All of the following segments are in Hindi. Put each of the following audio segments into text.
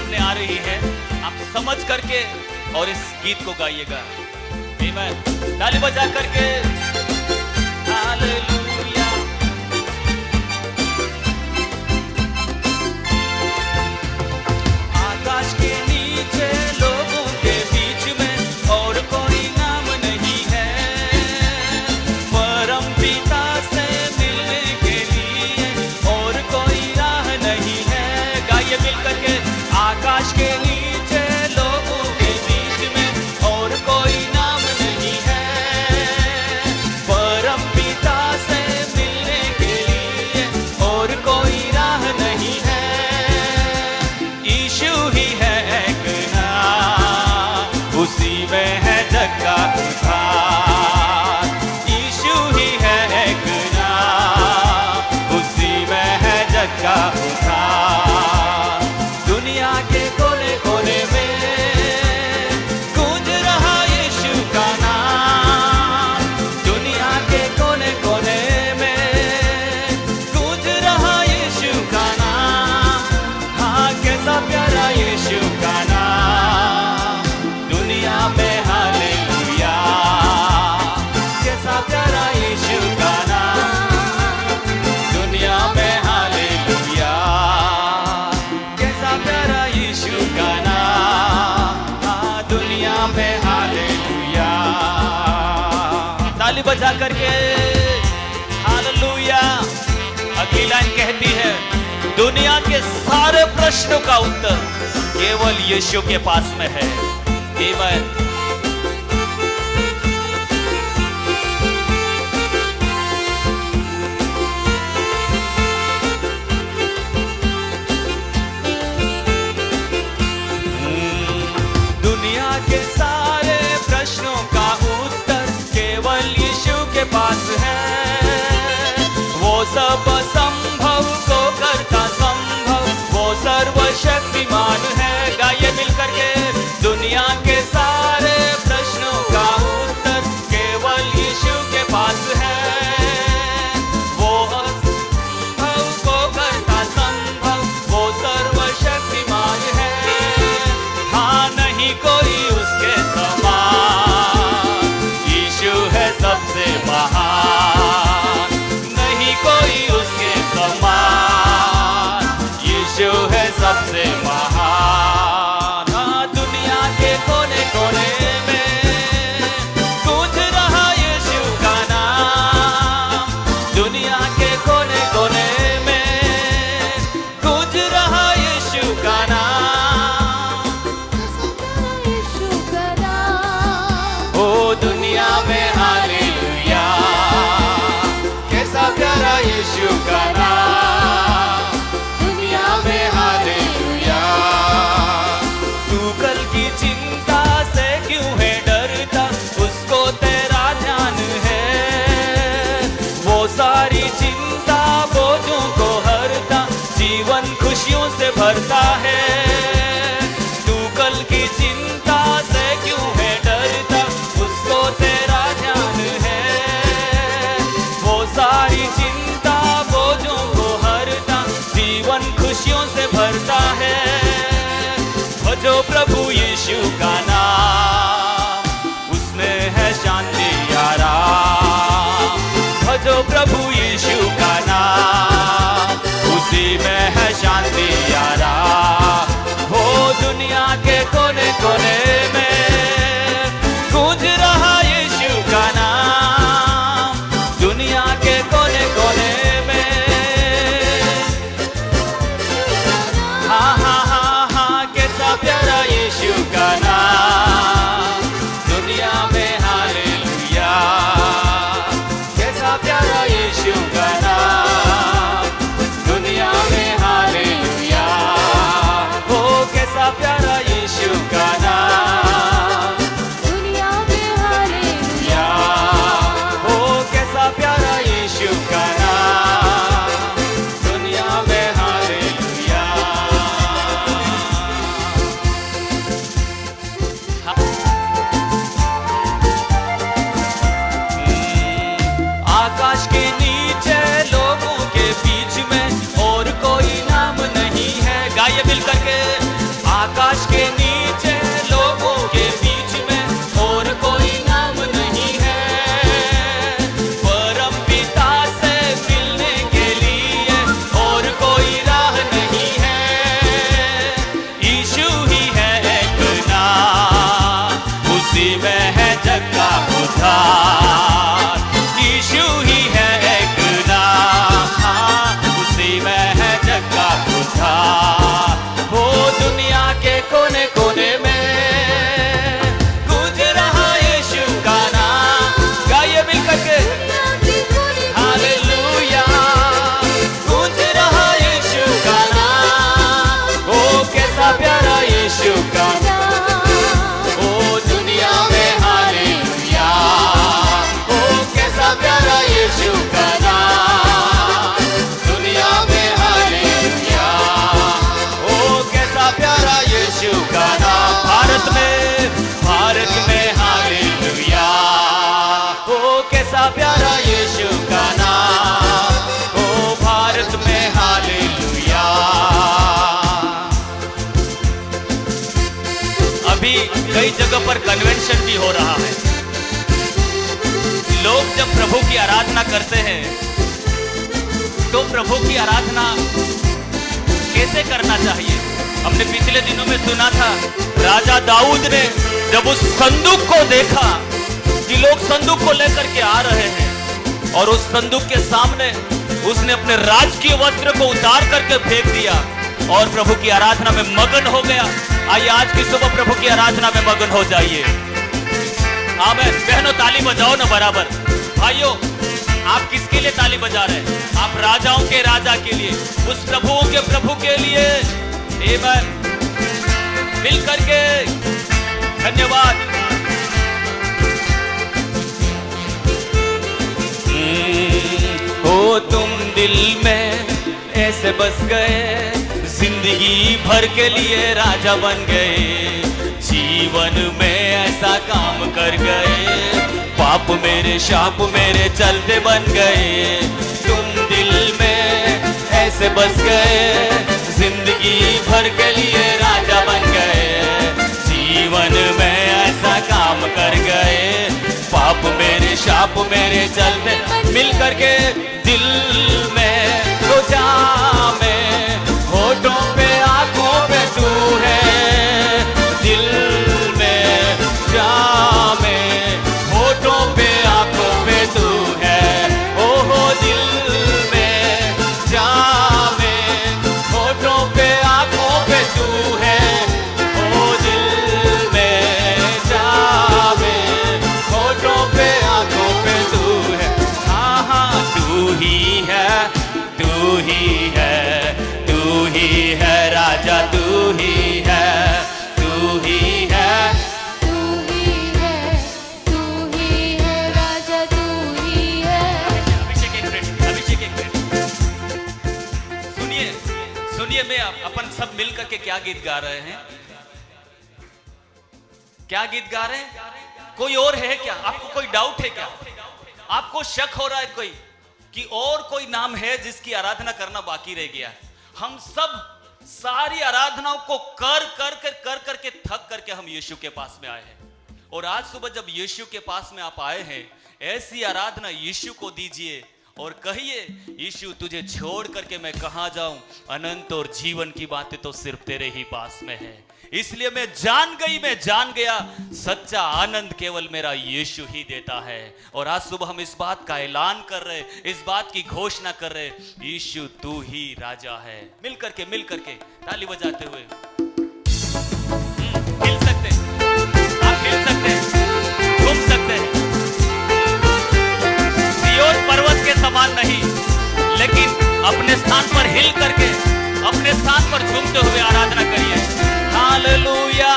सामने आ रही है, आप समझ करके और इस गीत को गाइएगा। आमीन। ताली बजा करके हालेलुया। आकाश के नीचे लोगों के बीच में और कोई नाम नहीं है, परम पिता से मिलने के लिए और कोई राह नहीं है। गाइए मिल करके, आकाश के नीचे लोगों के बीच में और कोई नाम नहीं है, परम पिता से मिलने के लिए और कोई राह नहीं है। यीशु ही है एक नाम, उसी में है जग का उद्धार। यीशु ही है एक नाम, उसी में है जग का उद्धार। दुनिया के कोने कोने में गूंज रहा यीशु का नाम, दुनिया के कोने कोने में गूंज रहा यीशु का नाम। हाँ, कैसा प्यारा यीशु का नाम, दुनिया में हालेलुया। कैसा प्यारा यीशु का नाम, दुनिया में हालेलुया। कैसा प्यारा यीशु का नाम, हाँ, दुनिया में हालेलुया। ताली बजा करके हालेलुया। अगली लाइन कहती है, दुनिया के सारे प्रश्नों का उत्तर केवल यीशु के पास में है। आमीन। दुनिया के सारे प्रश्नों का उत्तर केवल यीशु के पास है। वो सब असंभव को करता संभव, वो सर्वशक्तिमान है। गाइए मिल करके, दुनिया के सारे प्रश्नों का उत्तर केवल यीशु के पास है। वो असंभव को करता संभव, वो सर्वशक्तिमान है। हाँ, नहीं कोई उसके समान, यीशु है सबसे महान। नहीं कोई उसके समान, यीशु है सबसे महान। हाँ, दुनिया के कोने कोने में गूंज रहा यीशु का नाम, दुनिया के कोने कोने में गूंज रहा यीशु का नाम। ओ दुनिया में हालेलुया। कैसा प्यारा यीशु का नाम, दुनिया में हालेलुया। तू कल की चिंता से क्यों है डरता, उसको तेरा ध्यान है। वो सारी चिंता बोझों को हरता, जीवन खुशियों से भरता है। तू कल की चिंता से क्यों है डरता, उसको तेरा ध्यान है। वो सारी चिंता बोझों को हरता, जीवन खुशियों से भरता है। भजो प्रभु यीशु का नाम, उसमें है शांति आराम। भजो प्रभु यीशु का नाम, उसी में है शांति आराम। हो दुनिया के कोने कोने में गूंज रहा यीशु का नाम, दुनिया के कोने कोने में। हाँ हाँ हाँ हाँ, कैसा प्यारा यीशु का नाम, दुनिया में हालेलुया। कैसा प्यारा यीशु का नाम, दुनिया में हालेलुया। हो कैसा प्यारा यीशु का नाम, दुनिया में हालेलुया। हो कैसा प्यारा यीशु का नाम, दुनिया में हालेलुया। आकाश के नीचे लोगों के बीच में और कोई नाम नहीं है। गाइए मिल करके, आकाश के नीचे लोगों के बीच में और कोई नाम नहीं है। परम पिता से मिलने के लिए और कोई राह नहीं है। यीशु ही है एक नाम, उसी में है जग का उद्धार। यीशु ही है एक नाम, हाँ, उसी में है जग का उद्धार। वो दुनिया के कोने कोने में गूंज रहा यीशु का नाम। गाइए मिलकर के हालेलुया, गूंज रहा यीशु का नाम। ओ कैसा प्यारा यीशु का नाम, ओ दुनिया में हालेलुया। ओ कैसा प्यारा यीशु का नाम, दुनिया में हालेलुया। ओ कैसा प्यारा यीशु का नाम, भारत में हालेलुया। ओ कैसा प्यारा यीशु का नाम, ओ भारत में हालेलुया। अभी कई जगह पर कन्वेंशन भी हो रहा है। लोग जब प्रभु की आराधना करते हैं तो प्रभु की आराधना कैसे करना चाहिए? हमने पिछले दिनों में सुना था, राजा दाऊद ने जब उस संदूक को देखा कि लोग संदूक को लेकर के आ रहे हैं और उस संदूक के सामने उसने अपने राजकीय वस्त्र को उतार करके फेंक दिया और प्रभु की आराधना में मगन हो गया। आइए आज की सुबह प्रभु की आराधना में मगन हो जाइए। आमीन। बहनों ताली बजाओ ना बराबर। भाइयों आप किसके लिए ताली बजा रहे हैं? आप राजाओं के राजा के लिए, उस प्रभुओं के प्रभु के लिए। आमीन। मिल करके धन्यवाद। हो तुम दिल में ऐसे बस गए, जिंदगी भर के लिए राजा बन गए। जीवन में ऐसा काम कर गए, पाप मेरे शाप मेरे चलते बन गए। तुम दिल में ऐसे बस गए, जिंदगी भर के लिए राजा बन गए। जीवन में ऐसा काम कर गए, पाप मेरे शाप मेरे चलते। मिल करके दिल में तो जामे, होठों पे आंखों पे तू है। दिल में जामे, होठों पे आंखों पे तू है। ओहो दिल में जामे, होठों पे आंखों पे तू है। ओ दिल में जामे, होठों पे आंखों पे तू है। हाँ हाँ तू ही है, तू ही है, तू ही है राजा, तू ही है, तू ही है, तू ही है, तू ही है राजा, तू ही है। अभिषेक एक मिनट, अभिषेक एक मिनट। सुनिए सुनिए, मैं अपन सब मिल करके क्या गीत गा रहे हैं? क्या गीत गा रहे हैं? कोई और है क्या? आपको कोई डाउट है क्या? आपको शक हो रहा है कोई कि और कोई नाम है जिसकी आराधना करना बाकी रह गया? हम सब सारी आराधनाओं को कर करके थक करके हम यीशु के पास में आए हैं। और आज सुबह जब यीशु के पास में आप आए हैं, ऐसी आराधना यीशु को दीजिए और कहिए, यीशु तुझे छोड़ करके मैं कहां जाऊं? अनंत और जीवन की बातें तो सिर्फ तेरे ही पास में है। इसलिए मैं जान गया सच्चा आनंद केवल मेरा यीशु ही देता है। और आज सुबह हम इस बात का ऐलान कर रहे, इस बात की घोषणा कर रहे, यीशु तू ही राजा है। मिल करके ताली बजाते हुए हिल सकते, आप हिल सकते, घूम सकते हैं। सिय्योन पर्वत के समान नहीं, लेकिन अपने स्थान पर हिल करके, अपने स्थान पर झूमते हुए आराधना करिए। हालेलुया।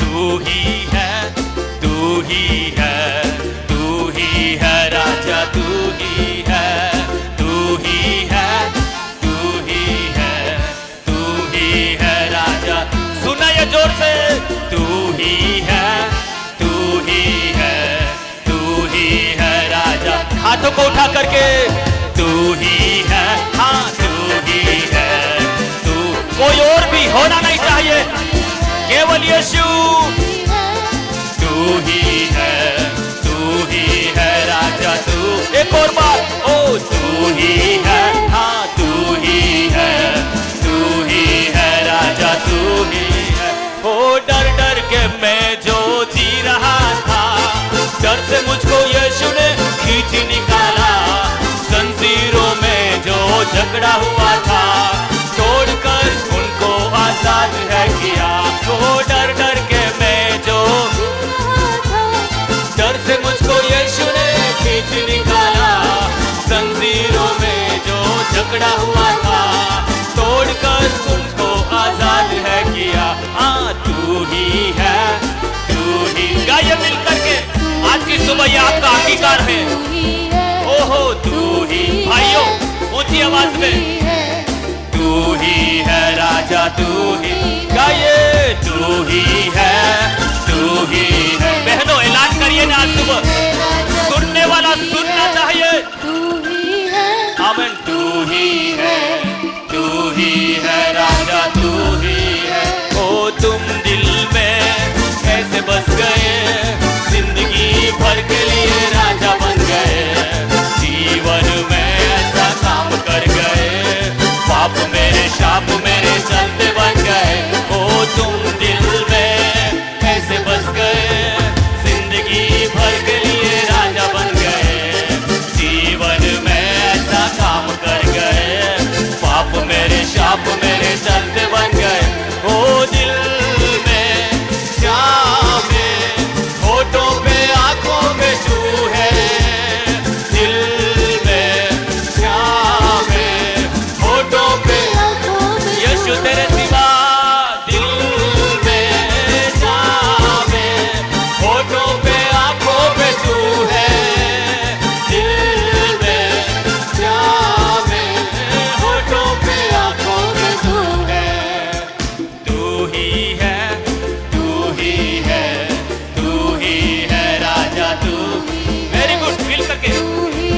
तू ही है, तू ही है, तू ही है राजा, तू ही है, तू ही है, तू ही है, तू ही है राजा। सुना ये जोर से, तू ही है, तू ही है, हाथों को उठा करके तू ही है, हाँ तू ही है, तू, कोई और भी होना नहीं चाहिए, केवल यीशु। तू ही है राजा तू। एक और बार, ओ तू ही है, हाँ तू ही है राजा तू ही है। ओ डर डर के मैं जो जी रहा था, डर से मुझको यीशु ने खींच निकाला। जंजीरों में जो झगड़ा हुआ था, तोड़कर उनको आजाद है किया। ओ डर डर के मैं जो डर से मुझको यीशु ने खींच निकाला। जंजीरों में जो झगड़ा हुआ था, तोड़कर उनको आजाद है किया। हाँ तू ही है, तू ही। गाइए मिल करके, आज की सुबह ये आपका अंगीकार है। ओहो तू ही, भाइयों ऊंची आवाज में, तू ही है राजा तू ही। गाइए तू ही है, तू ही है। बहनों ऐलान करिए ना, आज सुबह सुनने वाला सुनना चाहिए। आमीन। तू ही है राजा तू ही है। ओ तुम दिल में ऐसे बस गए, जिंदगी भर के लिए राजा बन गए। जीवन में ऐसा काम कर गए, पाप मेरे शाप मेरे चलते बन गए। ओ तुम दिल में ऐसे बस गए, जिंदगी भर के लिए राजा बन गए। जीवन में ऐसा काम कर गए, पाप मेरे शाप मेरे चलते बन गए। ओ दिल में जामे, होठों पे आंखों में तू है। दिल में जामे, होठों पे यीशु तेरे सिवा। दिल में जामे, होठों पे आंखों पे तू है। दिल में जामे, होठों पे आंखों पे तू है। तू ही है, तू ही है, तू ही है राजा तू। वेरी गुड, मिल करके तू ही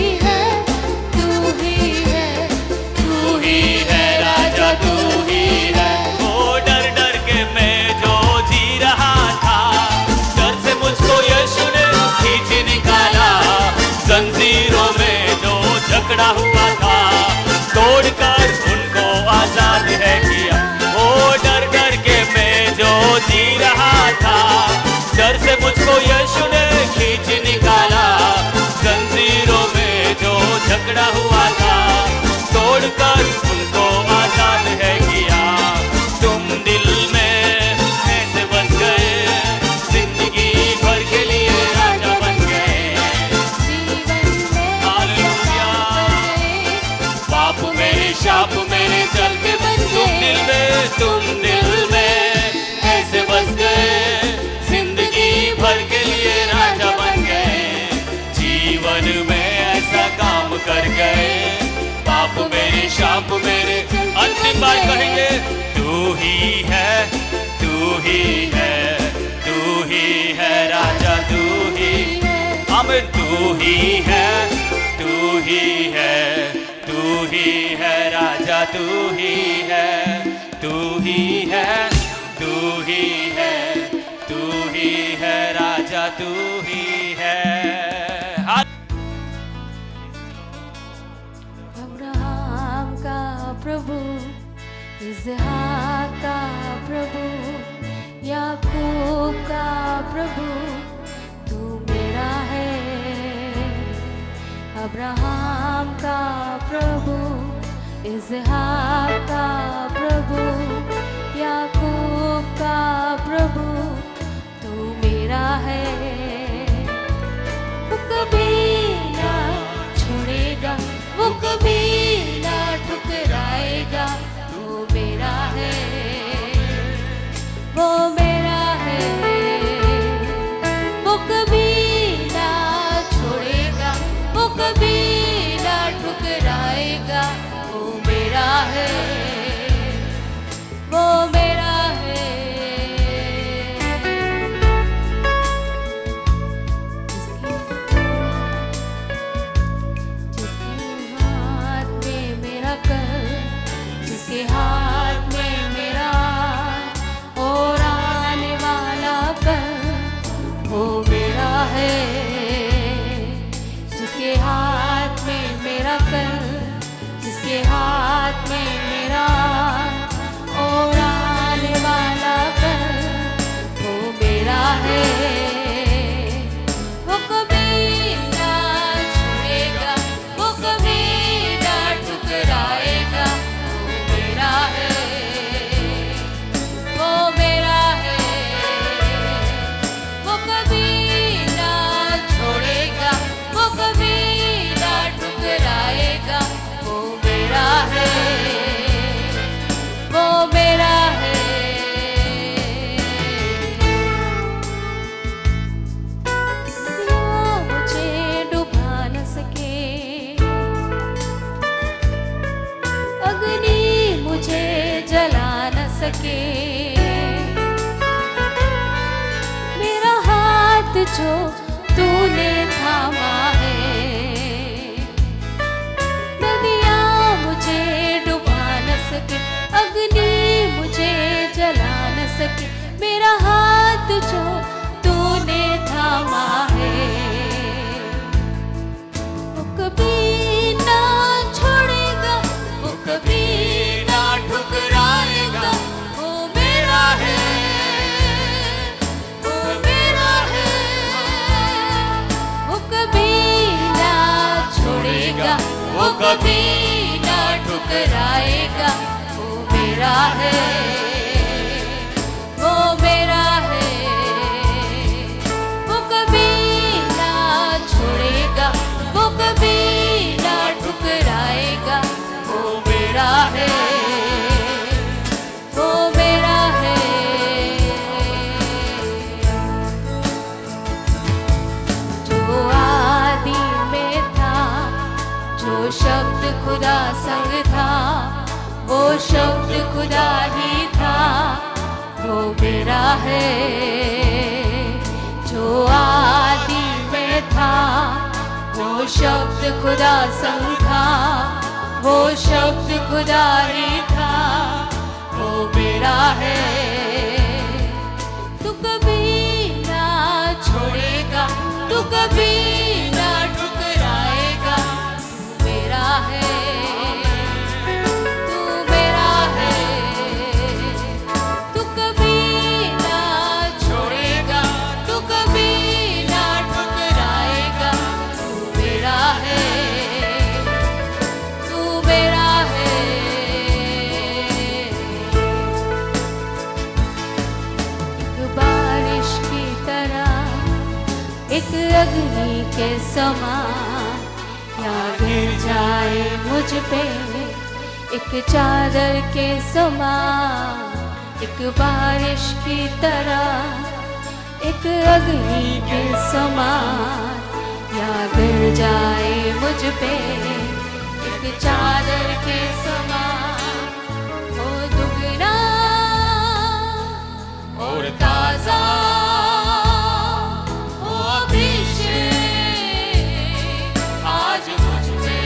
है राजा तू ही है। ओ डर डर के मैं जो जी रहा था, डर से मुझको यीशु ने खींच निकाला। जंजीरों में जो झगड़ा हुआ था, तोड़कर उनको आजाद है किया। ओ डर डर के मैं जो जी रहा था, डर से मुझको यीशु ने खींच निकाला। जंजीरों में जो झगड़ा हुआ था, तोड़कर उनको आजाद है किया। तुम दिल में ऐसे बस गए, जिंदगी भर के लिए राजा बन गए। हालेलुया। पाप मेरे शाप मेरे चल के तुम दिल में ऐसे बस गए, जिंदगी भर के लिए राजा बन गए। जीवन में ऐसा काम कर गए, पाप मेरे शाप मेरे। अंतिम बार कहेंगे, तू ही है, तू ही है, तू ही है राजा तू ही। आमीन। तू ही है, तू ही है, तू ही है राजा तू ही है। तू ही है, तू ही है, तू ही है राजा तू ही है। अब्राहम का प्रभु, इसहाक का प्रभु, याकूब का प्रभु, तू मेरा है। अब्राहम का प्रभु, इसहाक का प्रभु, याकूब का प्रभु, तू मेरा है। वो कभी ना छोड़ेगा, वो कभी ना ठुकराएगा। वो मेरा है, वो मेरा है। वो कभी ना छोड़ेगा, वो कभी ना ठुकराएगा। वो मेरा है, वो मेरा है। जिसके हाथ में मेरा कल, जिसके हाथ में मेरा और आने वाला कल, वो मेरा है। वो कभी ना छोड़ेगा, वो कभी ना ठुकराएगा, वो मेरा है, वो मेरा है। वो कभी ना छोड़ेगा, वो कभी ना ठुकराएगा, वो मेरा है, वो मेरा है। दुनिया मुझे डुबा न सके, अग्नि मुझे जला न सके, मेरा हाथ जो तूने थामा है। नदियाँ मुझे डुबा न सके, अग्नि मुझे जला न सके, मेरा हाथ जो तूने थामा है। वो कभी ना छोड़ेगा, वो कभी ना ठुकराएगा, वो मेरा है, वो मेरा है। वो कभी ना छोड़ेगा, वो कभी ना ठुकराएगा, वो मेरा है, वो मेरा है। वो कभी ना छोड़ेगा, वो कभी ना ठुकराएगा, वो मेरा है, वो मेरा है। जो आदि में था, जो शब्द खुदा संग था, वो शब्द खुदा ही था, वो मेरा है। जो आदि में था, वो शब्द खुदा संग था, वो शब्द खुदा ही था, वो मेरा है। तू कभी ना छोड़ेगा, तू कभी ना ठुकराएगा, तू मेरा है, तू मेरा है। तू कभी ना छोड़ेगा, तू कभी ना ठुकराएगा, तू मेरा है, तू मेरा है। एक बारिश की तरह, एक अग्नि के समान, या गिर जाए मुझ पे एक चादर के समान। एक बारिश की तरह, एक अग्नि के समान, या गिर जाए मुझ पे एक चादर के समान। वो दुगना और ताजा, वो अभिषेक आज मुझ पे।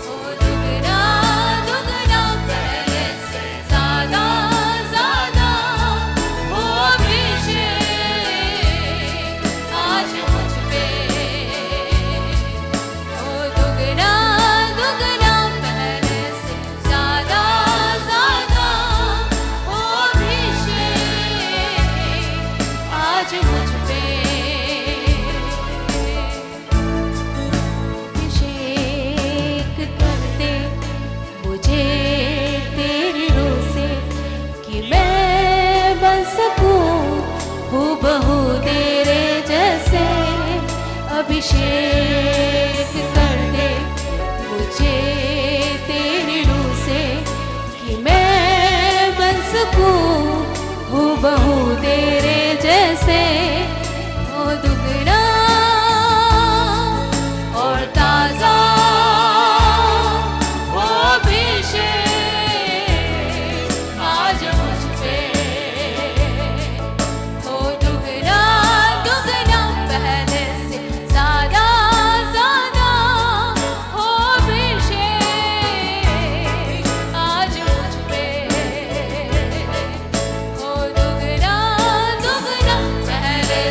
वो दुगना दुगना पहले से ज्यादा ज्यादा, वो अभिषेक आज मुझ पे। वो दुगना दुगना पहले से ज्यादा ज्यादा, वो अभिषेक आज मुझ पे। अभिषेक कर दे मुझे तेरी रूह से, कि मैं बन सकूं हूबहू तेरे जैसे। अभिषेक कर दे मुझे तेरी रूह से, कि मैं बन सकूं हूबहू तेरे जैसे। ओ दुगना और ताजा, वो अभिषेक आज मुझ पे। ओ दुगना दुगना पहले से ज्यादा ज्यादा, वो अभिषेक आज मुझ पे। ओ दुगना दुगना पहले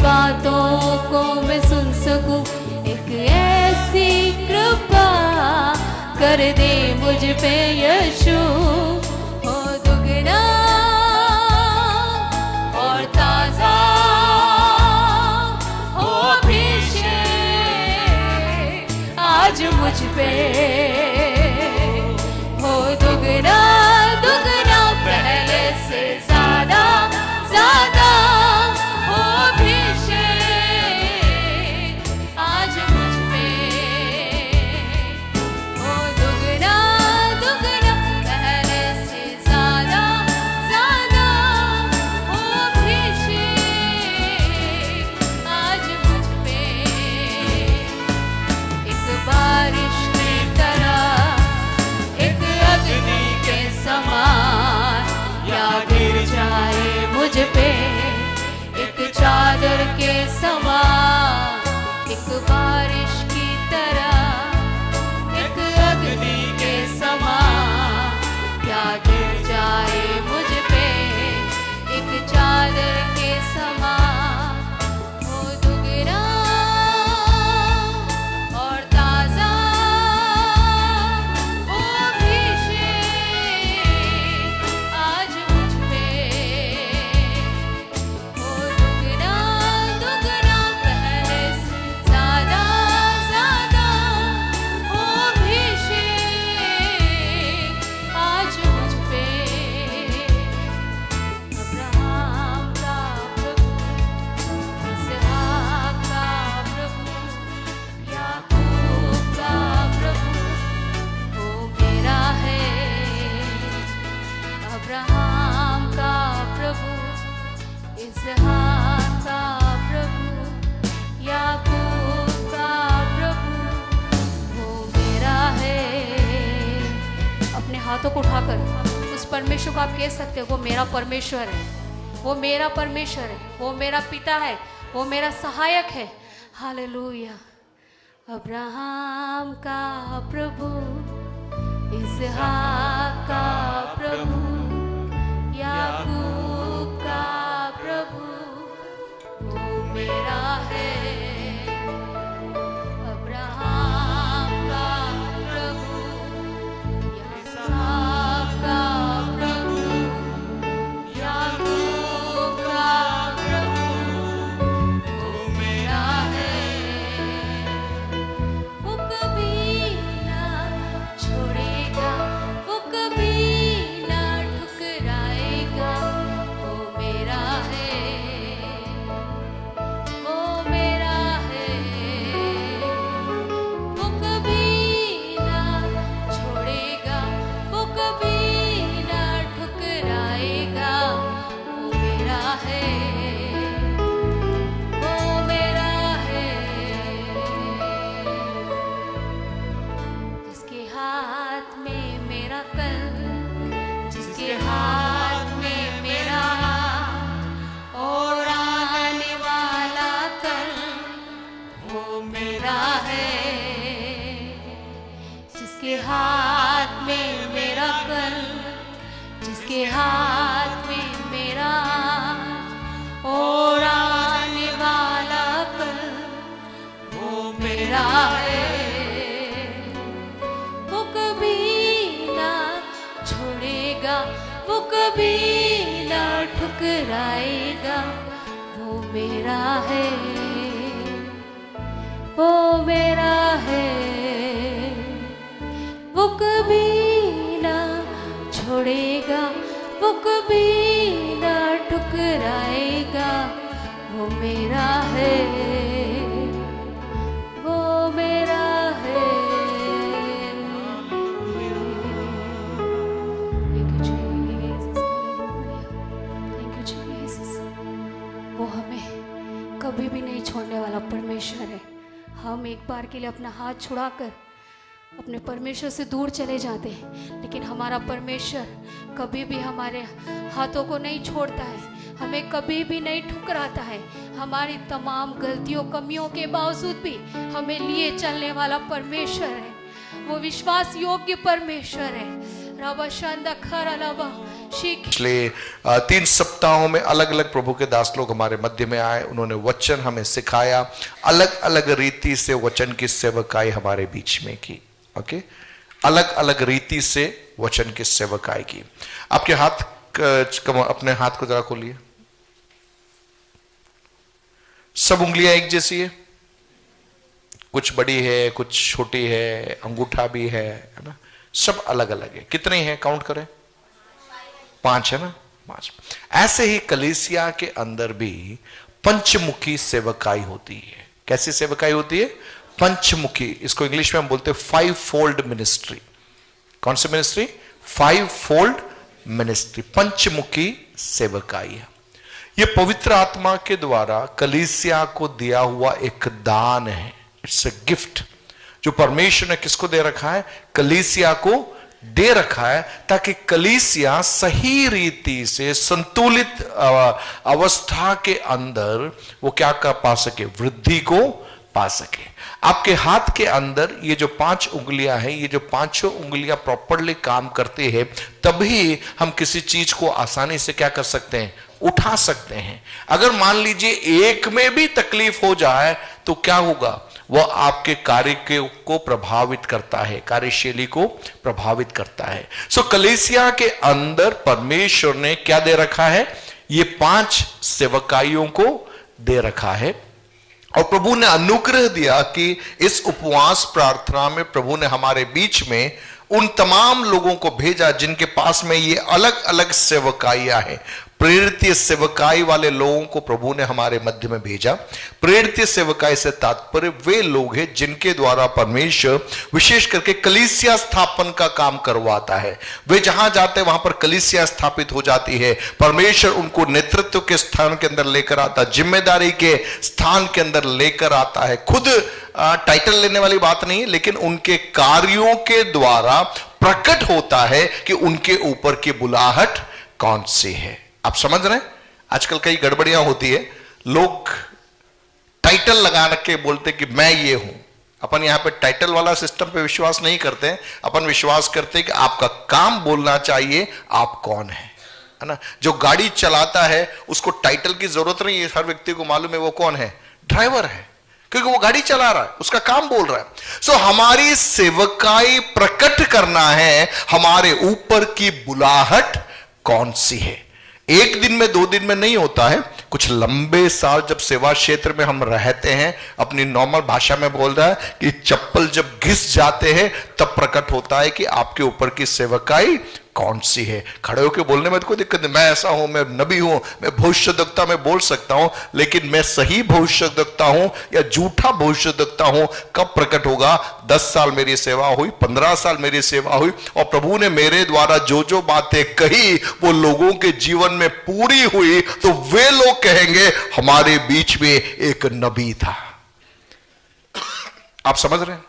बातों को मैं सुन सकूं, एक ऐसी कृपा कर दे मुझ पे यीशु। हो दुगना और ताजा हो अभिषेक आज मुझ पे, हो दुगना दुगना पहले से ज्यादा ज्यादा हो अभिषेक आज मुझ पे, हो दुगना दुगना पहले से ज्यादा ज्यादा हो अभिषेक आज मुझ पे। एक बारिश की तरह, एक अग्नि के समान या गिर जाए मुझ पे, एक चादर के समान। एक बारिश की तरह, एक अग्नि के समान या गिर जाए मुझ पे, एक चादर के समान। हो दुगना और ताजा हो अभिषेक आज मुझ पे, हो दुगना दुगना पहले से ज्यादा ज्यादा हो अभिषेक आज मुझ पे। अब्राहम का प्रभु, इसहाक का प्रभु, याकूब का प्रभु वो मेरा है। अब्राहम का प्रभु, इसहाक का प्रभु, याकूब का प्रभु वो मेरा है। अपने हाथों को उठाकर उस परमेश्वर को आप कह सकते हो, वो मेरा परमेश्वर है, वो मेरा परमेश्वर है, वो मेरा पिता है, वो मेरा सहायक है। हालेलुया। अब्राहम का प्रभु, इसहाक का प्रभु, याकूब का प्रभु वो मेरा है। अब्राहम का प्रभु, इसहाक का प्रभु, याकूब का प्रभु वो मेरा है। वो कभी ना छोड़ेगा, वो कभी ना ठुकराएगा, वो मेरा है, वो मेरा है। वो कभी ना छोड़ेगा, वो कभी ना ठुकराएगा, वो मेरा है, वो मेरा है। जिसके हाथ में मेरा कल, जिसके हाथ में मेरा हाथ और आने वाला कल वो मेरा है। जिसके हाथ में मेरा कल, जिसके हाथ में मेरा हाथ और आने वाला कल वो मेरा है। वो कभी ना छोड़ेगा, वो कभी ना ठुकराएगा, वो मेरा है, वो मेरा है। वो कभी ना छोड़ेगा, वो कभी ना ठुकराएगा, वो मेरा है, वो मेरा है। Thank you, Jesus. वो हमें कभी भी नहीं छोड़ने वाला परमेश्वर है। हम एक बार के लिए अपना हाथ छुड़ाकर अपने परमेश्वर से दूर चले जाते हैं, लेकिन हमारा परमेश्वर कभी भी हमारे हाथों को नहीं छोड़ता है, हमें कभी भी नहीं ठुकराता है। हमारी तमाम गलतियों कमियों के बावजूद भी हमें लिए चलने वाला परमेश्वर है। वो विश्वास योग्य परमेश्वर है। रबा शांदा खरा लबा पिछले 3 सप्ताहों में अलग अलग प्रभु के दास लोग हमारे मध्य में आए, उन्होंने वचन हमें सिखाया, अलग अलग रीति से वचन की सेवकाई हमारे बीच में की। ओके, अलग अलग रीति से वचन की सेवकाई की। आपके हाथ, अपने हाथ को जरा खोलिए। सब उंगलियां एक जैसी है? कुछ बड़ी है, कुछ छोटी है, अंगूठा भी है ना? सब अलग अलग है। कितने हैं, काउंट करें? 5 है ना? 5। ऐसे ही कलीसिया के अंदर भी पंचमुखी सेवकाई होती है। कैसी सेवकाई होती है? पंचमुखी। इसको इंग्लिश में हम बोलते हैं 5-fold मिनिस्ट्री। कौन सी मिनिस्ट्री? 5-fold मिनिस्ट्री, पंचमुखी सेवकाई है। यह पवित्र आत्मा के द्वारा कलीसिया को दिया हुआ एक दान है। इट्स अ गिफ्ट जो परमेश्वर ने किसको दे रखा है? कलीसिया को दे रखा है, ताकि कलीसिया सही रीति से संतुलित अवस्था के अंदर वो क्या कर पा सके? वृद्धि को पा सके। आपके हाथ के अंदर ये जो 5 उंगलियां हैं, ये जो 5 उंगलियां प्रॉपरली काम करती है, तभी हम किसी चीज को आसानी से क्या कर सकते हैं? उठा सकते हैं। अगर मान लीजिए एक में भी तकलीफ हो जाए तो क्या होगा? वह आपके कार्य को प्रभावित करता है, कार्यशैली को प्रभावित करता है। सो कलीसिया के अंदर परमेश्वर ने क्या दे रखा है? ये 5 सेवकाइयों को दे रखा है। और प्रभु ने अनुग्रह दिया कि इस उपवास प्रार्थना में प्रभु ने हमारे बीच में उन तमाम लोगों को भेजा जिनके पास में ये अलग अलग सेवकाइयां हैं। प्रेरित सेवकाई वाले लोगों को प्रभु ने हमारे मध्य में भेजा। प्रेरित सेवकाई से तात्पर्य वे लोग हैं जिनके द्वारा परमेश्वर विशेष करके कलीसिया स्थापन का काम करवाता है। वे जहां जाते हैं वहां पर कलीसिया स्थापित हो जाती है। परमेश्वर उनको नेतृत्व के स्थान के अंदर लेकर आता है, जिम्मेदारी के स्थान के अंदर लेकर आता है। खुद टाइटल लेने वाली बात नहीं, लेकिन उनके कार्यों के द्वारा प्रकट होता है कि उनके ऊपर की बुलाहट कौन सी है। आप समझ रहे हैं? आजकल कई गड़बड़ियां होती है। लोग टाइटल लगा के बोलते कि मैं ये हूं। अपन यहां पे टाइटल वाला सिस्टम पे विश्वास नहीं करते हैं। अपन विश्वास करते हैं कि आपका काम बोलना चाहिए आप कौन है ना? जो गाड़ी चलाता है उसको टाइटल की जरूरत नहीं है। हर व्यक्ति को मालूम है वो कौन है? ड्राइवर है, क्योंकि वो गाड़ी चला रहा है, उसका काम बोल रहा है। सो हमारी सेवकाई प्रकट करना है हमारे ऊपर की बुलाहट कौन सी है। एक दिन में 2 दिन में नहीं होता है। कुछ लंबे साल जब सेवा क्षेत्र में हम रहते हैं, अपनी नॉर्मल भाषा में बोल रहा है कि चप्पल जब घिस जाते हैं तब प्रकट होता है कि आपके ऊपर की सेवकाई कौन सी है। खड़े होकर बोलने में कोई दिक्कत नहीं, मैं ऐसा हूं, मैं नबी हूं, मैं भविष्यद्वक्ता में बोल सकता हूं, लेकिन मैं सही भविष्यद्वक्ता हूं या झूठा भविष्यद्वक्ता हूं कब प्रकट होगा? 10 साल मेरी सेवा हुई, 15 साल मेरी सेवा हुई और प्रभु ने मेरे द्वारा जो जो बातें कही वो लोगों के जीवन में पूरी हुई, तो वे लोग कहेंगे हमारे बीच में एक नबी था। आप समझ रहे हैं?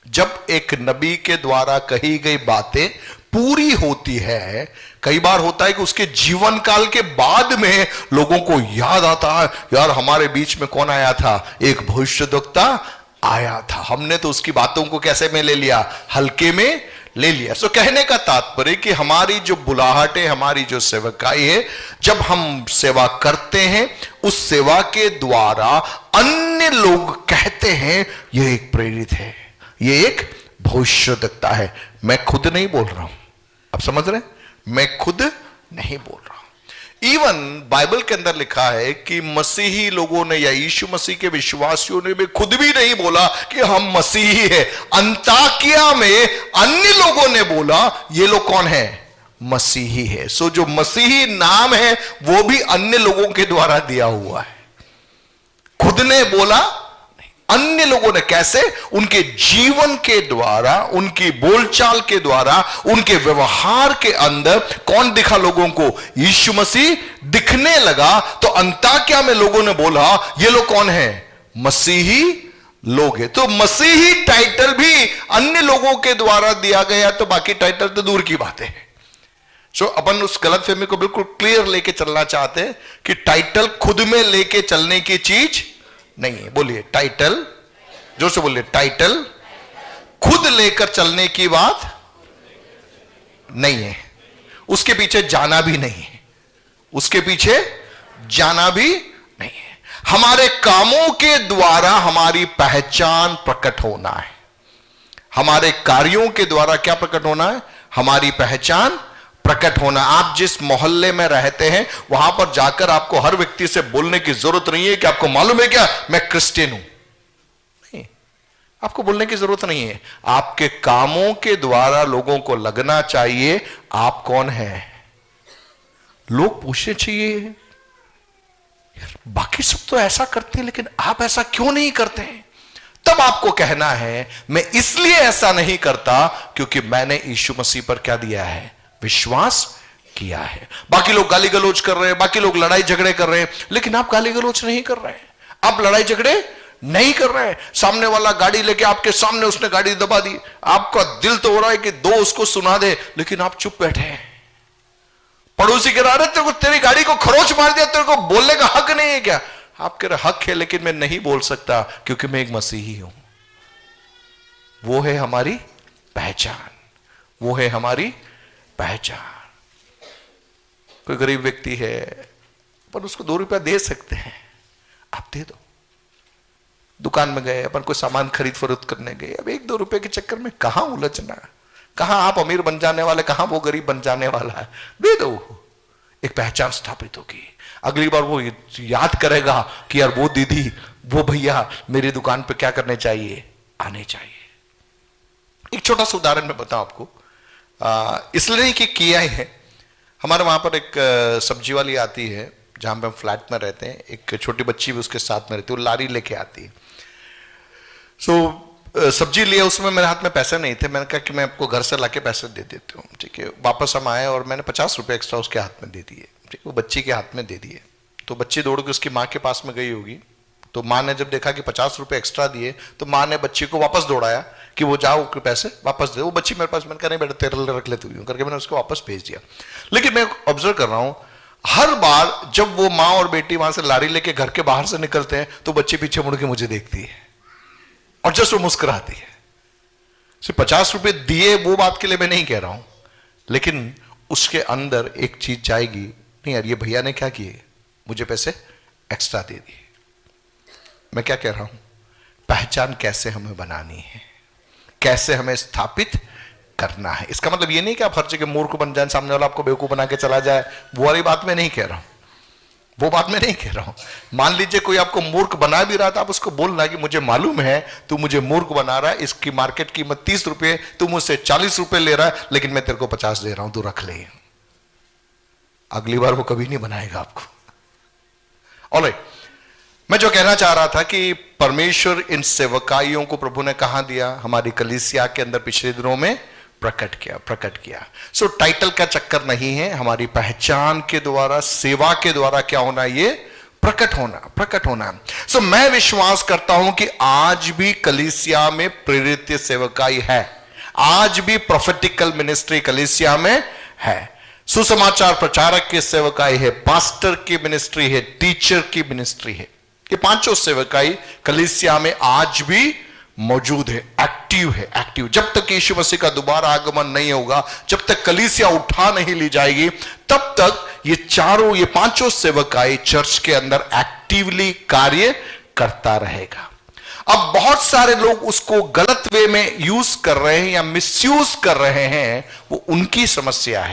जब एक नबी के द्वारा कही गई बातें पूरी होती है, कई बार होता है कि उसके जीवन काल के बाद में लोगों को याद आता है, यार हमारे बीच में कौन आया था? एक भविष्यद्वक्ता आया था। हमने तो उसकी बातों को कैसे में ले लिया? हल्के में ले लिया। सो कहने का तात्पर्य कि हमारी जो बुलाहट है, हमारी जो सेवकाई है, जब हम सेवा करते हैं उस सेवा के द्वारा अन्य लोग कहते हैं यह एक प्रेरित है, यह एक भविष्यद्वक्ता है। मैं खुद नहीं बोल रहा हूं। आप समझ रहे हैं? मैं खुद नहीं बोल रहा हूं। इवन बाइबल के अंदर लिखा है कि मसीही लोगों ने या यीशु मसीह के विश्वासियों ने भी खुद भी नहीं बोला कि हम मसीही है। अंताकिया में अन्य लोगों ने बोला ये लोग कौन है? मसीही है। सो जो मसीही नाम है वो भी अन्य लोगों के द्वारा दिया हुआ है। खुद ने बोला, अन्य लोगों ने। कैसे? उनके जीवन के द्वारा, उनकी बोलचाल के द्वारा, उनके व्यवहार के अंदर कौन दिखा लोगों को? यीशु मसीह दिखने लगा। तो अंताकिया में लोगों ने बोला ये लोग कौन है? मसीही लोग हैं। तो मसीही टाइटल भी अन्य लोगों के द्वारा दिया गया, तो बाकी टाइटल तो दूर की बात है। सो अपन उस गलतफहमी को बिल्कुल क्लियर लेके चलना चाहते हैं कि टाइटल खुद में लेके चलने की चीज नहीं है। बोलिए टाइटल, जोर से बोलिए, टाइटल खुद लेकर चलने की बात नहीं है। उसके पीछे जाना भी नहीं है, उसके पीछे जाना भी नहीं है। हमारे कामों के द्वारा हमारी पहचान प्रकट होना है। हमारे कार्यों के द्वारा क्या प्रकट होना है? हमारी पहचान प्रकट होना। आप जिस मोहल्ले में रहते हैं वहां पर जाकर आपको हर व्यक्ति से बोलने की जरूरत नहीं है कि आपको मालूम है क्या मैं क्रिश्चियन हूं। नहीं, आपको बोलने की जरूरत नहीं है। आपके कामों के द्वारा लोगों को लगना चाहिए आप कौन हैं। लोग पूछने चाहिए यार बाकी सब तो ऐसा करते हैं लेकिन आप ऐसा क्यों नहीं करते हैं। तब आपको कहना है मैं इसलिए ऐसा नहीं करता क्योंकि मैंने यीशु मसीह पर क्या दिया है? विश्वास किया है। बाकी लोग गाली गलौज कर रहे हैं, बाकी लोग लड़ाई झगड़े कर रहे हैं, लेकिन आप गाली गलौज नहीं कर रहे हैं, आप लड़ाई झगड़े नहीं कर रहे हैं। सामने वाला गाड़ी लेके आपके सामने उसने गाड़ी दबा दी, आपका दिल तो हो रहा है कि दो उसको सुना दे, लेकिन आप चुप बैठे हैं। पड़ोसी कह रहा है तेरे को तेरी गाड़ी को खरोच मार दिया, तेरे को बोलने का हक नहीं है क्या? आप कह रहे हक है लेकिन मैं नहीं बोल सकता क्योंकि मैं एक मसीही हूं। वो है हमारी पहचान, वो है हमारी पहचान। कोई गरीब व्यक्ति है पर उसको 2 रुपया दे सकते हैं, आप दे दो। दुकान में गए अपन कोई सामान खरीद फरोख्त करने गए, अब 1-2 रुपए के चक्कर में कहां उलझना, कहां आप अमीर बन जाने वाले, कहां वो गरीब बन जाने वाला है। दे दो, एक पहचान स्थापित होगी। अगली बार वो याद करेगा कि यार वो दीदी वो भैया मेरी दुकान पे क्या करने चाहिए? आने चाहिए। एक छोटा सा उदाहरण मैं बताऊं आपको, इसलिए नहीं कि किया ही है। हमारे वहां पर एक सब्जी वाली आती है जहां पे हम फ्लैट में रहते हैं, एक छोटी बच्ची भी उसके साथ में रहती है, वो लारी लेके आती है। सब्जी लिया, उसमें मेरे हाथ में पैसे नहीं थे, मैंने कहा कि मैं आपको घर से लाके पैसे दे देती हूँ, ठीक है। वापस हम आए और मैंने 50 रुपये एक्स्ट्रा उसके हाथ में दे दिए, ठीक, वो बच्ची के हाथ में दे दिए। तो बच्ची दौड़ के उसकी माँ के पास में गई होगी, तो माँ ने जब देखा कि 50 रुपये एक्स्ट्रा दिए तो माँ ने बच्ची को वापस दौड़ाया कि वो जाओ के पैसे वापस दे। वो बच्ची मेरे पास, मैंने कहा नहीं बेटा तेरे लिए रख लेती हूँ करके मैंने उसको वापस भेज दिया। लेकिन मैं ऑब्जर्व कर रहा हूं हर बार जब वो माँ और बेटी वहां से लारी लेके घर के बाहर से निकलते हैं तो बच्ची पीछे मुड़ के मुझे देखती है और जस्ट वो मुस्कुराती है। सिर्फ 50 रुपये दिए वो बात के लिए मैं नहीं कह रहा हूं, लेकिन उसके अंदर एक चीज जाएगी, नहीं यार ये भैया ने क्या किए, मुझे पैसे एक्स्ट्रा दे दिए। मैं क्या कह रहा हूं, पहचान कैसे हमें बनानी है, कैसे हमें स्थापित करना है। इसका मतलब ये नहीं कि आप हर जगह मूर्ख बन जाए, सामने वाला आपको बेवकूफ बना के चला जाए, वो वाली बात मैं नहीं कह रहा हूं, वो बात मैं नहीं कह रहा हूं। मान लीजिए कोई आपको मूर्ख बना भी रहा था, आप उसको बोलना कि मुझे मालूम है तू मुझे मूर्ख बना रहा है, इसकी मार्केट कीमत 30 रुपये, तू मुझसे 40 रुपये ले रहा है, लेकिन मैं तेरे को 50 दे रहा हूं, तू रख ले। अगली बार वो कभी नहीं बनाएगा आपको। ऑलराइट, मैं जो कहना चाह रहा था कि परमेश्वर इन सेवकाइयों को प्रभु ने कहां दिया, हमारी कलीसिया के अंदर पिछले दिनों में प्रकट किया। सो टाइटल का चक्कर नहीं है, हमारी पहचान के द्वारा, सेवा के द्वारा क्या होना, ये प्रकट होना। सो मैं विश्वास करता हूं कि आज भी कलीसिया में प्रेरित सेवकाई है, आज भी प्रोफेटिकल मिनिस्ट्री कलीसिया में है, सुसमाचार प्रचारक की सेवकाई है, पास्टर की मिनिस्ट्री है, टीचर की मिनिस्ट्री है। ये पांचों सेवकाई कलीसिया में आज भी मौजूद है, एक्टिव है, एक्टिव। जब तक यीशु मसीह का दोबारा आगमन नहीं होगा, जब तक कलीसिया उठा नहीं ली जाएगी, तब तक ये पांचों सेवकाई चर्च के अंदर एक्टिवली कार्य करता रहेगा। अब बहुत सारे लोग उसको गलत वे में यूज कर रहे हैं या मिसयूज कर रहे हैं, वो उनकी समस्या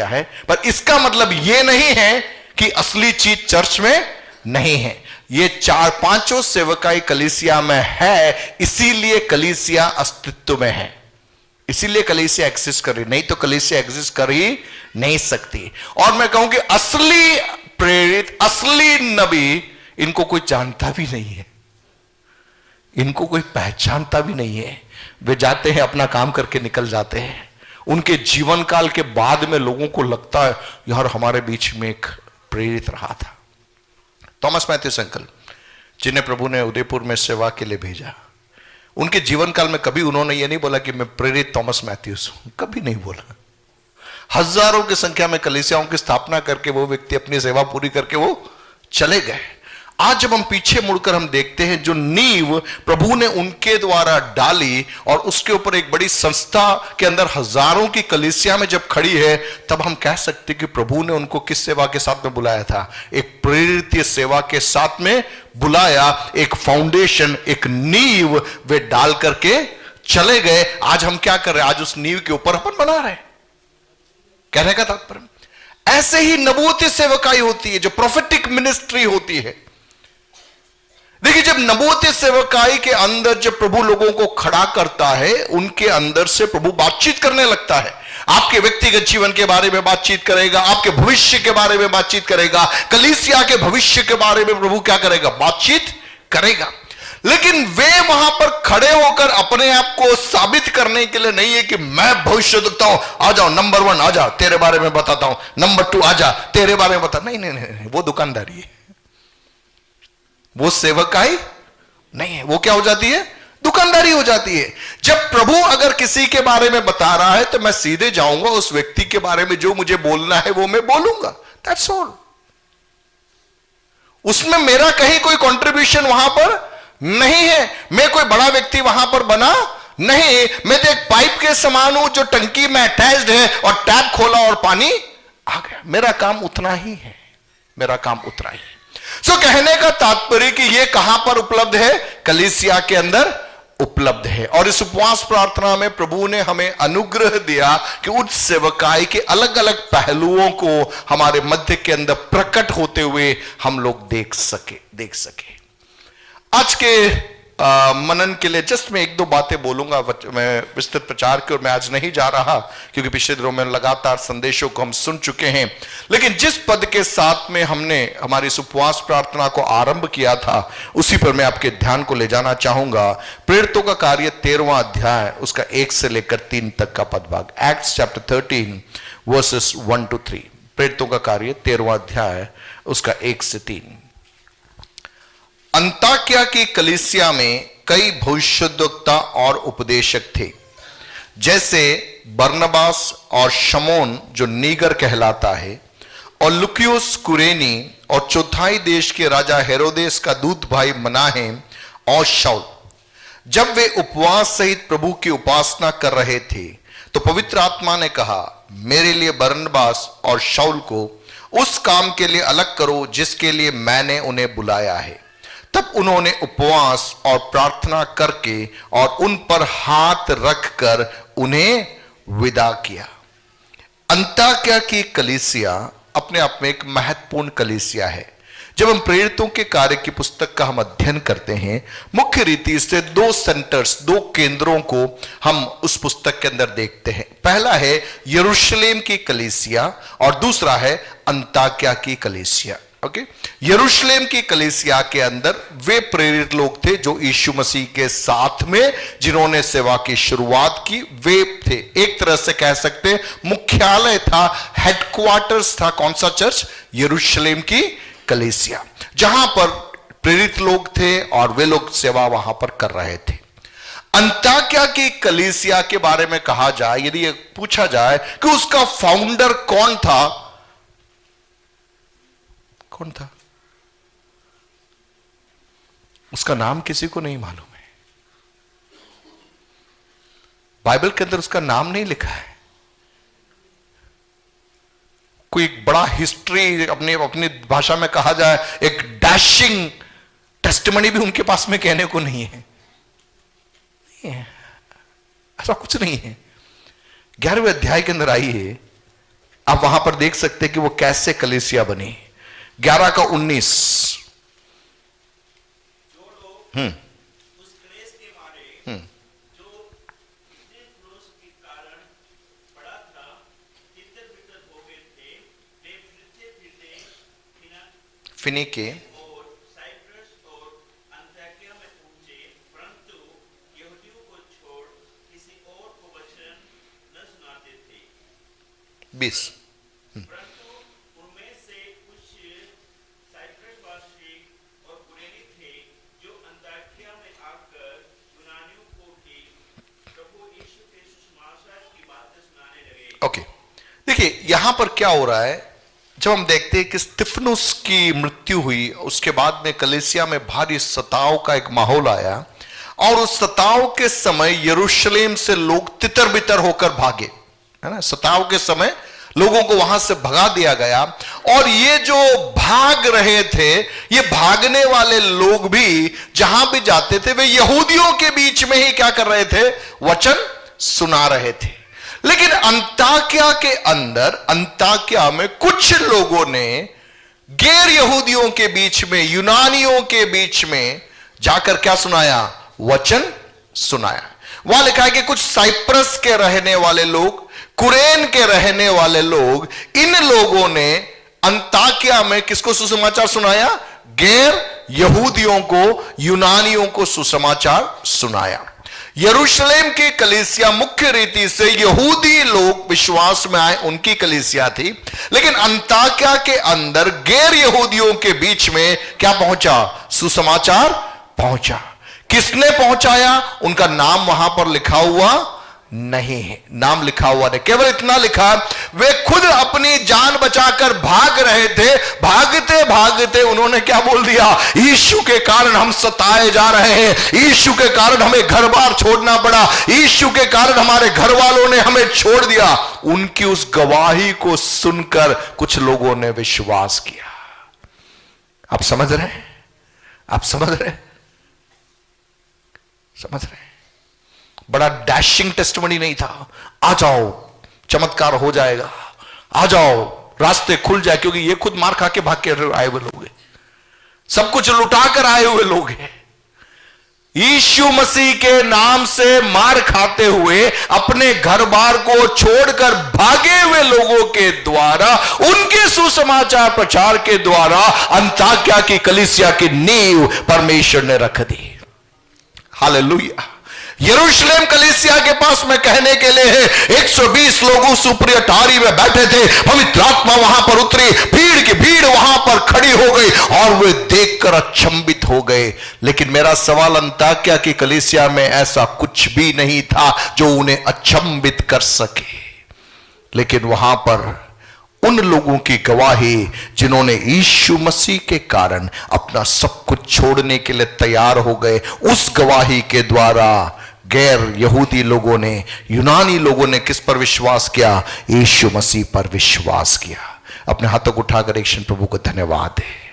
है, पर इसका मतलब यह नहीं है कि असली चीज चर्च में नहीं है। ये 4-5 सेवकाई कलीसिया में है, इसीलिए कलीसिया अस्तित्व में है, इसीलिए कलीसिया एग्जिस्ट कर रही, नहीं तो कलीसिया एग्जिस्ट कर ही नहीं सकती। और मैं कहूं कि असली प्रेरित, असली नबी, इनको कोई जानता भी नहीं है, इनको कोई पहचानता भी नहीं है। वे जाते हैं अपना काम करके निकल जाते हैं, उनके जीवन काल के बाद में लोगों को लगता है यार हमारे बीच में एक प्रेरित रहा था। थॉमस मैथ्यूस अंकल, जिन्हें प्रभु ने उदयपुर में सेवा के लिए भेजा, उनके जीवन काल में कभी उन्होंने ये नहीं बोला कि मैं प्रेरित थॉमस मैथ्यूस हूं, कभी नहीं बोला। हजारों की संख्या में कलीसियाओं की स्थापना करके वो व्यक्ति अपनी सेवा पूरी करके वो चले गए। आज जब हम पीछे मुड़कर हम देखते हैं जो नींव प्रभु ने उनके द्वारा डाली और उसके ऊपर एक बड़ी संस्था के अंदर हजारों की कलीसिया में जब खड़ी है, तब हम कह सकते कि प्रभु ने उनको किस सेवा के साथ में बुलाया था? एक प्रेरित सेवा के साथ में बुलाया। एक फाउंडेशन, एक नींव वे डाल करके चले गए। आज हम क्या कर रहे हैं? आज उस नींव के ऊपर अपन बना रहे हैं। कहने का तात्पर्य ऐसे ही नबूवती सेवकाई होती है, जो प्रोफेटिक मिनिस्ट्री होती है। देखिए, जब नबूवती सेवकाई के अंदर जब प्रभु लोगों को खड़ा करता है, उनके अंदर से प्रभु बातचीत करने लगता है। आपके व्यक्तिगत जीवन के बारे में बातचीत करेगा, आपके भविष्य के बारे में बातचीत करेगा, कलीसिया के भविष्य के बारे में प्रभु क्या करेगा? बातचीत करेगा। लेकिन वे वहां पर खड़े होकर अपने आप को साबित करने के लिए नहीं है कि मैं भविष्य देखता हूं, आ जाओ नंबर 1, आ जा तेरे बारे में बताता हूं, नंबर 2 आ जा तेरे बारे में बता। नहीं नहीं नहीं, वो दुकानदारी है, वो सेवकाई नहीं है। वो क्या हो जाती है? दुकानदारी हो जाती है। जब प्रभु अगर किसी के बारे में बता रहा है तो मैं सीधे जाऊंगा उस व्यक्ति के बारे में, जो मुझे बोलना है वो मैं बोलूंगा। That's all. उसमें मेरा कहीं कोई कंट्रीब्यूशन वहां पर नहीं है। मैं कोई बड़ा व्यक्ति वहां पर बना नहीं। मैं तो एक पाइप के समान हूं जो टंकी में अटैच्ड है, और टैप खोला और पानी आ गया। मेरा काम उतना ही है, मेरा काम उतना ही। सो कहने का तात्पर्य कि यह कहां पर उपलब्ध है? कलीसिया के अंदर उपलब्ध है। और इस उपवास प्रार्थना में प्रभु ने हमें अनुग्रह दिया कि उस सेवकाई के अलग अलग पहलुओं को हमारे मध्य के अंदर प्रकट होते हुए हम लोग देख सके। आज के मनन के लिए जस्ट मैं 1-2 बातें बोलूंगा। मैं विस्तृत प्रचार की ओर मैं आज नहीं जा रहा, क्योंकि पिछले दिनों में लगातार संदेशों को हम सुन चुके हैं। लेकिन जिस पद के साथ में हमने हमारी इस उपवास प्रार्थना को आरंभ किया था, उसी पर मैं आपके ध्यान को ले जाना चाहूंगा। प्रेरितों का कार्य 13वां अध्याय, उसका 1 से लेकर 3 तक का पदभाग। Acts chapter 13 versus 1-3। प्रेरितों का कार्य 13वां अध्याय, उसका 1 से 3। अंताकिया की कलीसिया में कई भविष्यद्वक्ता और उपदेशक थे, जैसे बरनबास और शमौन जो नीगर कहलाता है, और लुकियुस कुरेनी, और चौथाई देश के राजा हेरोदेस का दूत भाई मनाहेम और शाऊल। जब वे उपवास सहित प्रभु की उपासना कर रहे थे, तो पवित्र आत्मा ने कहा, मेरे लिए बरनबास और शाऊल को उस काम के लिए अलग करो जिसके लिए मैंने उन्हें बुलाया है। तब उन्होंने उपवास और प्रार्थना करके और उन पर हाथ रखकर उन्हें विदा किया। अंताकिया की कलीसिया अपने आप में एक महत्वपूर्ण कलीसिया है। जब हम प्रेरितों के कार्य की पुस्तक का हम अध्ययन करते हैं, मुख्य रीति से 2 सेंटर्स, 2 केंद्रों को हम उस पुस्तक के अंदर देखते हैं। पहला है यरूशलेम की कलीसिया और दूसरा है अंताकिया की कलीसिया। ओके, यरूशलेम की कलीसिया के अंदर वे प्रेरित लोग थे जो यीशु मसीह के साथ में जिन्होंने सेवा की शुरुआत की, वे थे। एक तरह से कह सकते हैं मुख्यालय था, हेडक्वार्टर्स था। कौन सा चर्च? यरूशलेम की कलीसिया, जहां पर प्रेरित लोग थे और वे लोग सेवा वहां पर कर रहे थे। अंताकिया की कलीसिया के बारे में कहा जाए, यदि ये पूछा जाए कि उसका फाउंडर कौन था, कौन था? उसका नाम किसी को नहीं मालूम है। बाइबल के अंदर उसका नाम नहीं लिखा है। कोई बड़ा हिस्ट्री अपनी भाषा में कहा जाए, एक डैशिंग टेस्टिमनी भी उनके पास में कहने को नहीं है। ऐसा कुछ नहीं है। 11वें अध्याय के अंदर आइए, आप वहां पर देख सकते हैं कि वो कैसे कलीसिया बनी। 11 का 19। उस क्लेश के मारे जो इतने क्रोध के कारण पड़ा था, तितर-बितर हो गए थे, वे फिरते फिनीके और साइप्रस और अंताकिया में पहुंचे, परंतु यहूदियों को छोड़ किसी और को वचन न सुनाते थे। 20। परंतु उनमें से कुछ साइप्रसवासी और कुरेनी थे, जो अंताकिया में आकर यूनानियों को भी प्रभु यीशु के सुसमाचार की बातें सुनाने लगे। ओके, देखिए यहां पर क्या हो रहा है। जब हम देखते हैं कि स्तिफनुस की मृत्यु हुई, उसके बाद में कलीसिया में भारी सताव का एक माहौल आया और उस सताव के समय यरूशलेम से लोग तितर बितर होकर भागे, है ना। सताव के समय लोगों को वहां से भगा दिया गया और ये जो भाग रहे थे, ये भागने वाले लोग भी जहां भी जाते थे वे यहूदियों के बीच में ही क्या कर रहे थे, वचन सुना रहे थे। लेकिन अंताकिया के अंदर, अंताकिया में कुछ लोगों ने गैर यहूदियों के बीच में, यूनानियों के बीच में जाकर क्या सुनाया, वचन सुनाया। वहां लिखा है कि कुछ साइप्रस के रहने वाले लोग, कुरेन के रहने वाले लोग, इन लोगों ने अंताकिया में किसको सुसमाचार सुनाया, गैर यहूदियों को, यूनानियों को सुसमाचार सुनाया। यरूशलेम की कलीसिया मुख्य रीति से यहूदी लोग विश्वास में आए, उनकी कलीसिया थी। लेकिन अंताकिया के अंदर गैर यहूदियों के बीच में क्या पहुंचा, सुसमाचार पहुंचा। किसने पहुंचाया, उनका नाम वहां पर लिखा हुआ नहीं है, नाम लिखा हुआ नहीं, केवल इतना लिखा, वे खुद अपनी जान बचाकर भाग रहे थे। भागते भागते उन्होंने क्या बोल दिया, यीशु के कारण हम सताए जा रहे हैं, यीशु के कारण हमें घर बार छोड़ना पड़ा, यीशु के कारण हमारे घर वालों ने हमें छोड़ दिया। उनकी उस गवाही को सुनकर कुछ लोगों ने विश्वास किया। आप समझ रहे हैं, आप समझ रहे हैं, समझ रहे हैं। बड़ा डैशिंग टेस्टिमनी नहीं था, आ जाओ चमत्कार हो जाएगा, आ जाओ रास्ते खुल जाए, क्योंकि ये खुद मार खा के भाग के आए हुए लोग हैं, सब कुछ लुटा कर आए हुए लोग हैं। यीशु मसीह के नाम से मार खाते हुए अपने घर बार को छोड़कर भागे हुए लोगों के द्वारा, उनके सुसमाचार प्रचार के द्वारा अंताकिया की कलीसिया की नींव परमेश्वर ने रख दी। हालेलुया। यरूशलेम कलीसिया के पास में कहने के लिए है, 120 लोग उस ऊपरी अटारी में बैठे थे, पवित्र आत्मा वहां पर उतरी, भीड़ की भीड़ वहां पर खड़ी हो गई और वे देखकर अचंभित हो गए। लेकिन मेरा सवाल, अंताकिया की कलीसिया में ऐसा कुछ भी नहीं था जो उन्हें अचंभित कर सके। लेकिन वहां पर उन लोगों की गवाही जिन्होंने यीशु मसीह के कारण अपना सब कुछ छोड़ने के लिए तैयार हो गए, उस गवाही के द्वारा गैर यहूदी लोगों ने, यूनानी लोगों ने किस पर विश्वास किया, यीशु मसीह पर विश्वास किया। अपने हाथों को उठाकर एक क्षण प्रभु को धन्यवाद है।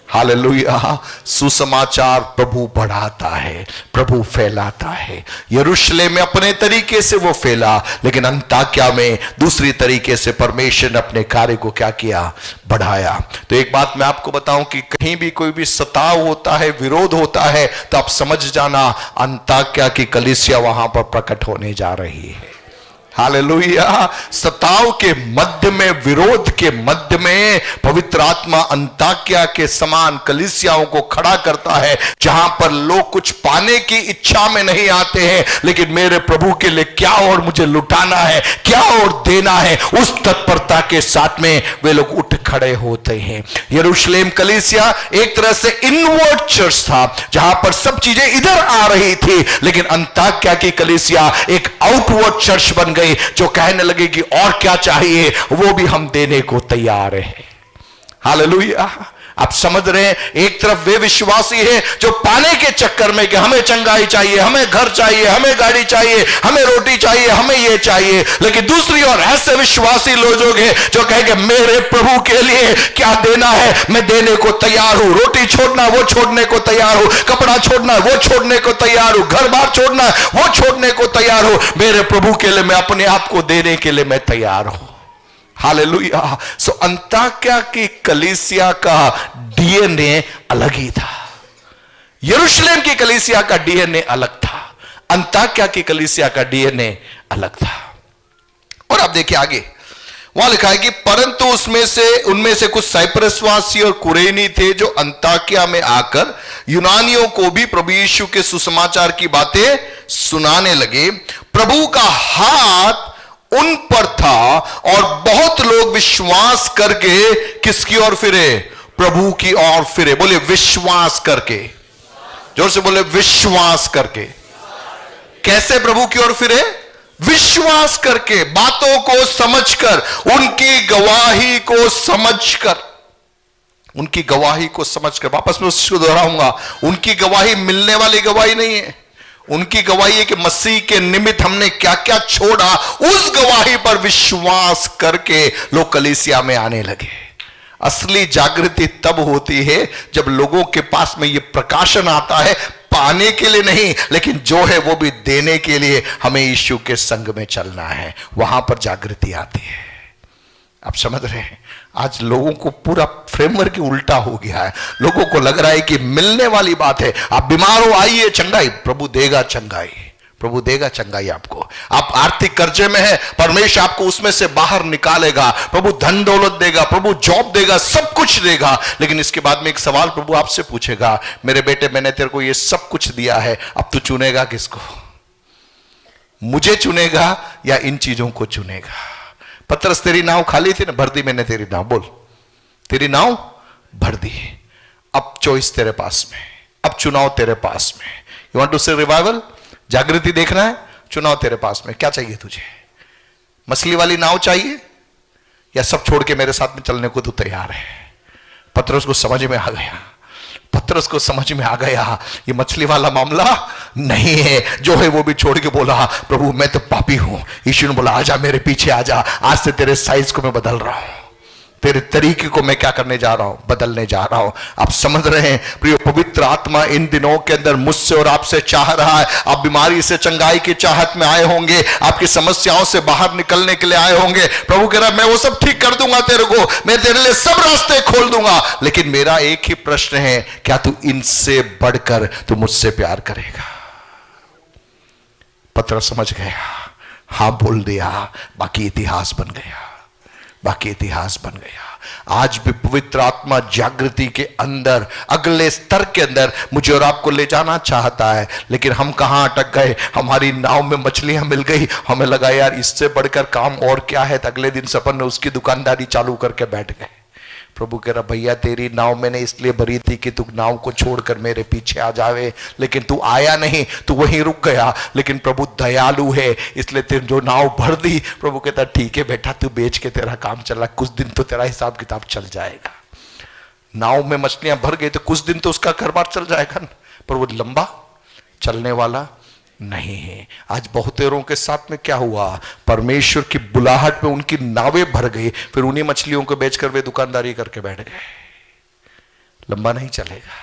हालेलुया। सुसमाचार प्रभु बढ़ाता है, प्रभु फैलाता है। यरूशलेम में अपने तरीके से वो फैला, लेकिन अंताकिया में दूसरी तरीके से परमेश्वर ने अपने कार्य को क्या किया, बढ़ाया। तो एक बात मैं आपको बताऊं कि कहीं भी कोई भी सताव होता है, विरोध होता है, तो आप समझ जाना अंताकिया की कलीसिया वहां पर प्रकट होने जा रही है। हालेलुया। सताव के मध्य में, विरोध के मध्य में पवित्र आत्मा अंताकिया के समान कलीसियाओं को खड़ा करता है, जहां पर लोग कुछ पाने की इच्छा में नहीं आते हैं, लेकिन मेरे प्रभु के लिए क्या और मुझे लुटाना है, क्या और देना है, उस तत्परता के साथ में वे लोग उठ खड़े होते हैं। यरूशलेम कलीसिया एक तरह से इनवर्ड चर्च था, जहां पर सब चीजें इधर आ रही थी, लेकिन अंताकिया की कलीसिया एक आउटवर्ड चर्च बन गई, जो कहने लगे कि और क्या चाहिए वो भी हम देने को तैयार हैं। हालेलुया। आप समझ रहे हैं, एक तरफ वे विश्वासी हैं जो पाने के चक्कर में कि हमें चंगाई चाहिए, हमें घर चाहिए, हमें गाड़ी चाहिए, हमें रोटी चाहिए, हमें ये चाहिए, लेकिन दूसरी ओर ऐसे विश्वासी लोग हैं जो कहेंगे मेरे प्रभु के लिए क्या देना है, मैं देने को तैयार हूं। रोटी छोड़ना वो छोड़ने को तैयार हूं, कपड़ा छोड़ना वो छोड़ने को तैयार हूं, घर बार छोड़ना वो छोड़ने को तैयार हूं। मेरे प्रभु के लिए मैं अपने आप को देने के लिए मैं तैयार हूं। हालेलुया। सो अंताकिया की कलीसिया का डीएनए अलग ही था। यरूशलेम की कलीसिया का डीएनए अलग था, अंताकिया की कलीसिया का डीएनए अलग था। और आप देखिए आगे, वहां लिखा है कि परंतु उनमें से कुछ साइप्रसवासी और कुरेनी थे जो अंताकिया में आकर यूनानियों को भी प्रभु यीशु के सुसमाचार की बातें सुनाने लगे। प्रभु का हाथ उन पर था और बहुत लोग विश्वास करके किसकी ओर फिरे, प्रभु की ओर फिरे। बोले विश्वास करके, जोर से बोले विश्वास करके। कैसे प्रभु की ओर फिरे, विश्वास करके, बातों को समझकर, उनकी गवाही को समझकर, उनकी गवाही को समझकर, वापस मैं उसको दोहराऊंगा, उनकी गवाही मिलने वाली गवाही नहीं है। उनकी गवाही है कि मसीह के निमित्त हमने क्या क्या छोड़ा, उस गवाही पर विश्वास करके लोग कलीसिया में आने लगे। असली जागृति तब होती है जब लोगों के पास में यह प्रकाशन आता है, पाने के लिए नहीं, लेकिन जो है वो भी देने के लिए। हमें यीशु के संग में चलना है, वहां पर जागृति आती है। आप समझ रहे हैं? आज लोगों को पूरा फ्रेमवर्क ही उल्टा हो गया है। लोगों को लग रहा है कि मिलने वाली बात है, आप बीमार हो आइए चंगाई, प्रभु देगा चंगाई, प्रभु देगा चंगाई आपको। आप आर्थिक कर्जे में है, परमेश्वर आपको उसमें से बाहर निकालेगा, प्रभु धन दौलत देगा, प्रभु जॉब देगा, सब कुछ देगा। लेकिन इसके बाद में एक सवाल प्रभु आपसे पूछेगा, मेरे बेटे मैंने तेरे को ये सब कुछ दिया है, अब तू चुनेगा किसको? मुझे चुनेगा या इन चीजों को चुनेगा? पतरस, तेरी नाव खाली थी ना, भर दी मैंने तेरी नाव। बोल, तेरी नाव भर दी। अब चॉइस तेरे पास में, अब चुनाव तेरे पास में। You want to see revival? जागृति देखना है, चुनाव तेरे पास में। क्या चाहिए तुझे? मछली वाली नाव चाहिए या सब छोड़ के मेरे साथ में चलने को तू तैयार है? पतरस को समझ में आ गया, पतरस को समझ में आ गया ये मछली वाला मामला नहीं है। जो है वो भी छोड़ के बोला, प्रभु मैं तो पापी हूं। यीशु ने बोला, आजा मेरे पीछे आजा, आज से तेरे साइज को मैं बदल रहा हूं, तेरे तरीके को मैं क्या करने जा रहा हूं? बदलने जा रहा हूं। आप समझ रहे हैं प्रिय? पवित्र आत्मा इन दिनों के अंदर मुझसे और आपसे चाह रहा है। आप बीमारी से चंगाई की चाहत में आए होंगे, आपकी समस्याओं से बाहर निकलने के लिए आए होंगे। प्रभु कह रहा है मैं वो सब ठीक कर दूंगा तेरे को, मैं तेरे लिए सब रास्ते खोल दूंगा। लेकिन मेरा एक ही प्रश्न है, क्या तू इनसे बढ़कर तू मुझसे प्यार करेगा? पतरस समझ गया, हां बोल दिया, बाकी इतिहास बन गया, बाकी इतिहास बन गया। आज भी पवित्र आत्मा जागृति के अंदर, अगले स्तर के अंदर मुझे और आपको ले जाना चाहता है। लेकिन हम कहां अटक गए? हमारी नाव में मछलियां मिल गई, हमें लगा यार इससे बढ़कर काम और क्या है, तो अगले दिन सपन ने उसकी दुकानदारी चालू करके बैठ गए। प्रभु कह रहा, भैया तेरी नाव मैंने इसलिए भरी थी कि तू नाव को छोड़कर मेरे पीछे आ जावे, लेकिन तू आया नहीं, तू वहीं रुक गया। लेकिन प्रभु दयालु है, इसलिए तेरी जो नाव भर दी। प्रभु कहता ठीक है बेटा, तू बेच के तेरा काम चला, कुछ दिन तो तेरा हिसाब किताब चल जाएगा। नाव में मछलियां भर गई तो कुछ दिन तो उसका कारोबार चल जाएगा ना, पर वो लंबा चलने वाला नहीं है। आज बहुतेरों के साथ में क्या हुआ? परमेश्वर की बुलाहट में उनकी नावें भर गई, फिर उन्हीं मछलियों को बेचकर वे दुकानदारी करके बैठ गए। लंबा नहीं चलेगा,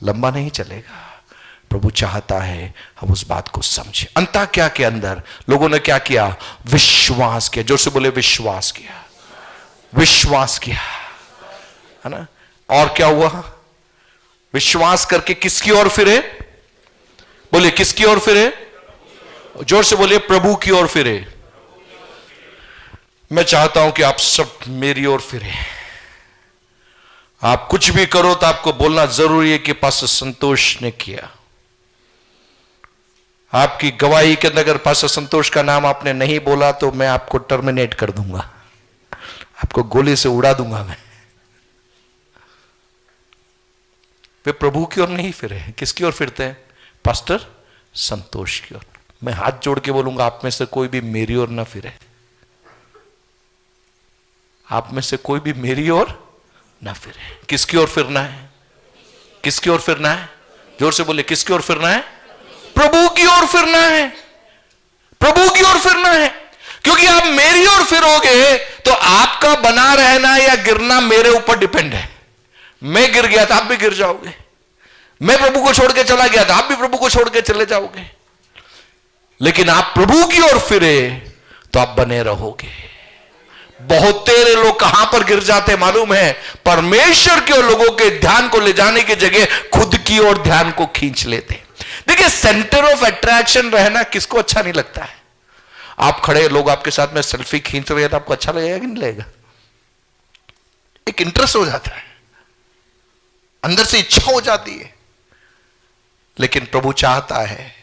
लंबा नहीं चलेगा। प्रभु चाहता है हम उस बात को समझें। अंताक्या के अंदर लोगों ने क्या किया? विश्वास किया। जोर से बोले, विश्वास किया, विश्वास किया, है ना? और क्या हुआ? विश्वास करके किसकी ओर फिरे? बोले, किसकी ओर फिरे? जोर से बोले, प्रभु की ओर फिरे। मैं चाहता हूं कि आप सब मेरी ओर फिरे। आप कुछ भी करो तो आपको बोलना जरूरी है कि पास्टर संतोष ने किया। आपकी गवाही के अंदर अगर पास्टर संतोष का नाम आपने नहीं बोला तो मैं आपको टर्मिनेट कर दूंगा, आपको गोली से उड़ा दूंगा मैं। वे प्रभु की ओर नहीं फिरे, किसकी ओर फिरते हैं? पास्टर संतोष की ओर। मैं हाथ जोड़ के बोलूंगा, आप में से कोई भी मेरी ओर ना फिरे, आप में से कोई भी मेरी ओर ना फिरे। किसकी ओर फिरना है? किसकी ओर फिरना है? जोर से बोले, किसकी ओर फिरना है? प्रभु की ओर फिरना है, प्रभु की ओर फिरना है। क्योंकि आप मेरी ओर फिरोगे तो आपका बना रहना या गिरना मेरे ऊपर डिपेंड है। मैं गिर गया तो आप भी गिर जाओगे, मैं प्रभु को छोड़ के चला गया तो आप भी प्रभु को छोड़ के चले जाओगे। लेकिन आप प्रभु की ओर फिरे तो आप बने रहोगे। बहुत तेरे लोग कहां पर गिर जाते मालूम है? परमेश्वर के और लोगों के ध्यान को ले जाने की जगह खुद की ओर ध्यान को खींच लेते। देखिए, सेंटर ऑफ अट्रैक्शन रहना किसको अच्छा नहीं लगता है? आप खड़े, लोग आपके साथ में सेल्फी खींच रहे हैं तो आपको अच्छा लगेगा कि नहीं लगेगा? एक इंटरेस्ट हो जाता है, अंदर से इच्छा हो जाती है। लेकिन प्रभु चाहता है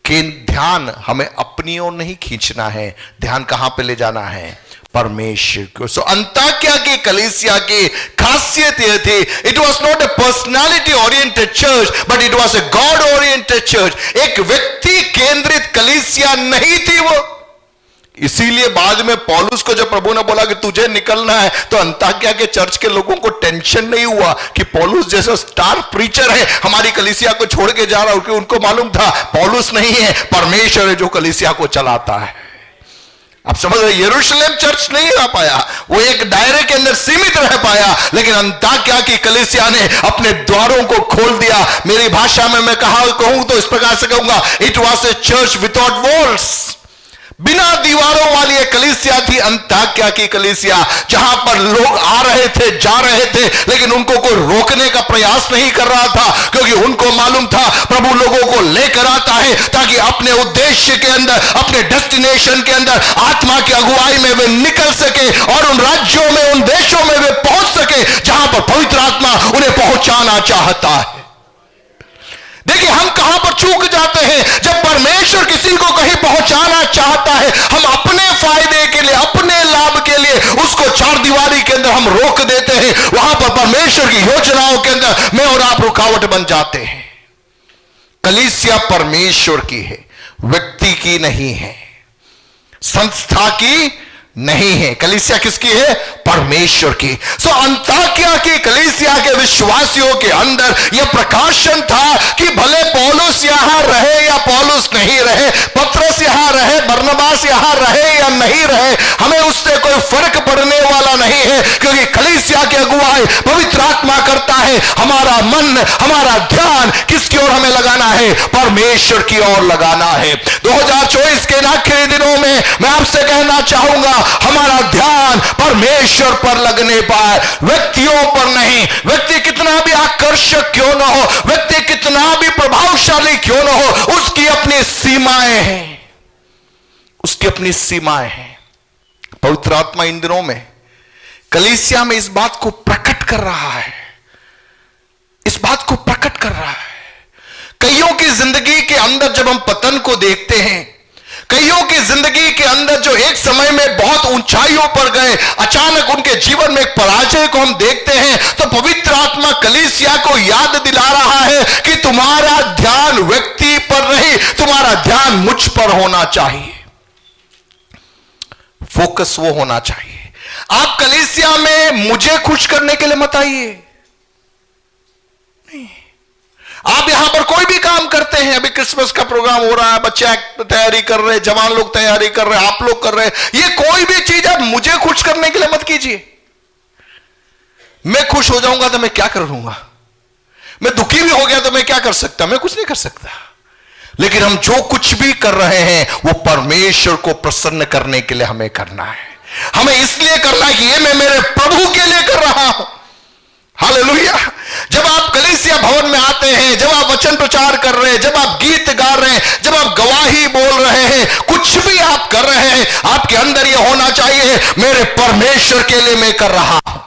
कि ध्यान हमें अपनी ओर नहीं खींचना है, ध्यान कहां पे ले जाना है? परमेश्वर को। सो अंताक्या की कलीसिया की खासियत यह थी, it was not a personality oriented church but it was a god oriented church. एक व्यक्ति केंद्रित कलीसिया नहीं थी वो। इसीलिए बाद में पौलुस को जब प्रभु ने बोला कि तुझे निकलना है, तो अंताकिया के चर्च के लोगों को टेंशन नहीं हुआ कि पौलुस जैसा स्टार प्रीचर है हमारी कलीसिया को छोड़ के जा रहा है। क्योंकि उनको मालूम था पौलुस नहीं है, परमेश्वर है जो कलीसिया को चलाता है। आप समझ रहे, यरूशलेम चर्च नहीं रह पाया, वो एक दायरे के अंदर सीमित रह पाया, लेकिन अंताकिया की कलीसिया ने अपने द्वारों को खोल दिया। मेरी भाषा में मैं कहूं तो इस प्रकार से कहूंगा, it was a church without walls. बिना दीवारों वाली एक कलीसिया थी अंताकिया की कलीसिया, जहां पर लोग आ रहे थे, जा रहे थे, लेकिन उनको कोई रोकने का प्रयास नहीं कर रहा था, क्योंकि उनको मालूम था प्रभु लोगों को लेकर आता है ताकि अपने उद्देश्य के अंदर, अपने डेस्टिनेशन के अंदर आत्मा की अगुवाई में वे निकल सके और उन राज्यों में, उन देशों में वे पहुंच सके जहां पर पवित्र आत्मा उन्हें पहुंचाना चाहता है। देखिए हम कहां पर चूक जाते हैं, जब परमेश्वर किसी को कहीं पहुंचाना चाहता है, हम अपने फायदे के लिए, अपने लाभ के लिए उसको चार दीवारी के अंदर हम रोक देते हैं। वहां पर परमेश्वर की योजनाओं के अंदर मैं और आप रुकावट बन जाते हैं। कलीसिया परमेश्वर की है, व्यक्ति की नहीं है, संस्था की नहीं है। कलीसिया किसकी है? परमेश्वर की। सो अंताकिया की कलीसिया के विश्वासियों के अंदर यह प्रकाशन था कि भले पौलुस यहां रहे या पौलुस नहीं रहे, पत्रस यहां रहे, बरनबास यहां रहे या नहीं रहे, हमें उससे कोई फर्क पड़ने वाला नहीं है, क्योंकि कलीसिया की अगुवाई पवित्र आत्मा करता है। हमारा मन, हमारा ध्यान किसकी ओर हमें लगाना है? परमेश्वर की ओर लगाना है। 2024 के आखिरी दिनों में मैं आपसे कहना चाहूंगा, हमारा ध्यान परमेश्वर पर लगने पाए, व्यक्तियों पर नहीं। व्यक्ति कितना भी आकर्षक क्यों ना हो, व्यक्ति कितना भी प्रभावशाली क्यों ना हो, उसकी अपनी सीमाएं हैं, उसकी अपनी सीमाएं हैं। पवित्र आत्मा इन दिनों में कलीसिया में इस बात को प्रकट कर रहा है, इस बात को प्रकट कर रहा है। कईयों की जिंदगी के अंदर जब हम पतन को देखते हैं, कईयों की जिंदगी के अंदर जो एक समय में बहुत ऊंचाइयों पर गए, अचानक उनके जीवन में एक पराजय को हम देखते हैं, तो पवित्र आत्मा कलीसिया को याद दिला रहा है कि तुम्हारा ध्यान व्यक्ति पर नहीं, तुम्हारा ध्यान मुझ पर होना चाहिए। फोकस वो होना चाहिए। आप कलीसिया में मुझे खुश करने के लिए मत आइए। नहीं, आप यहां पर कोई भी काम करते हैं, अभी क्रिसमस का प्रोग्राम हो रहा है, बच्चे तैयारी कर रहे हैं, जवान लोग तैयारी कर रहे हैं, आप लोग कर रहे हैं, ये कोई भी चीज आप मुझे खुश करने के लिए मत कीजिए। मैं खुश हो जाऊंगा तो मैं क्या कर लूंगा? मैं दुखी भी हो गया तो मैं क्या कर सकता? मैं कुछ नहीं कर सकता। लेकिन हम जो कुछ भी कर रहे हैं वो परमेश्वर को प्रसन्न करने के लिए हमें करना है। हमें इसलिए करना है कि ये मैं मेरे प्रभु के लिए कर रहा हूं। हालेलुया। जब आप कलीसिया भवन में आते हैं, जब आप वचन प्रचार कर रहे हैं, जब आप गीत गा रहे हैं, जब आप गवाही बोल रहे हैं, कुछ भी आप कर रहे हैं, आपके अंदर यह होना चाहिए, मेरे परमेश्वर के लिए मैं कर रहा हूं।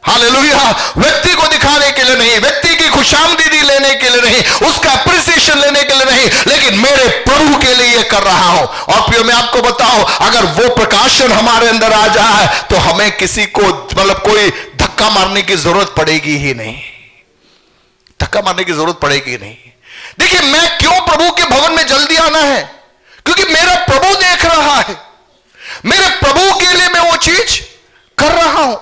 हालेलुया। व्यक्ति को दिखाने के लिए नहीं, व्यक्ति की खुशामदीदी लेने के लिए नहीं, उसका अप्रिसिएशन लेने के लिए नहीं, लेकिन मेरे प्रभु के लिए ये कर रहा हूं। और प्रिय मैं आपको बताऊं, अगर वो प्रकाशन हमारे अंदर आ जाए तो हमें किसी को मतलब कोई धक्का मारने की जरूरत पड़ेगी ही नहीं, धक्का मारने की जरूरत पड़ेगी नहीं। देखिए मैं क्यों प्रभु के भवन में जल्दी आना है? क्योंकि मेरा प्रभु देख रहा है, मेरे प्रभु के लिए मैं वो चीज कर रहा हूं।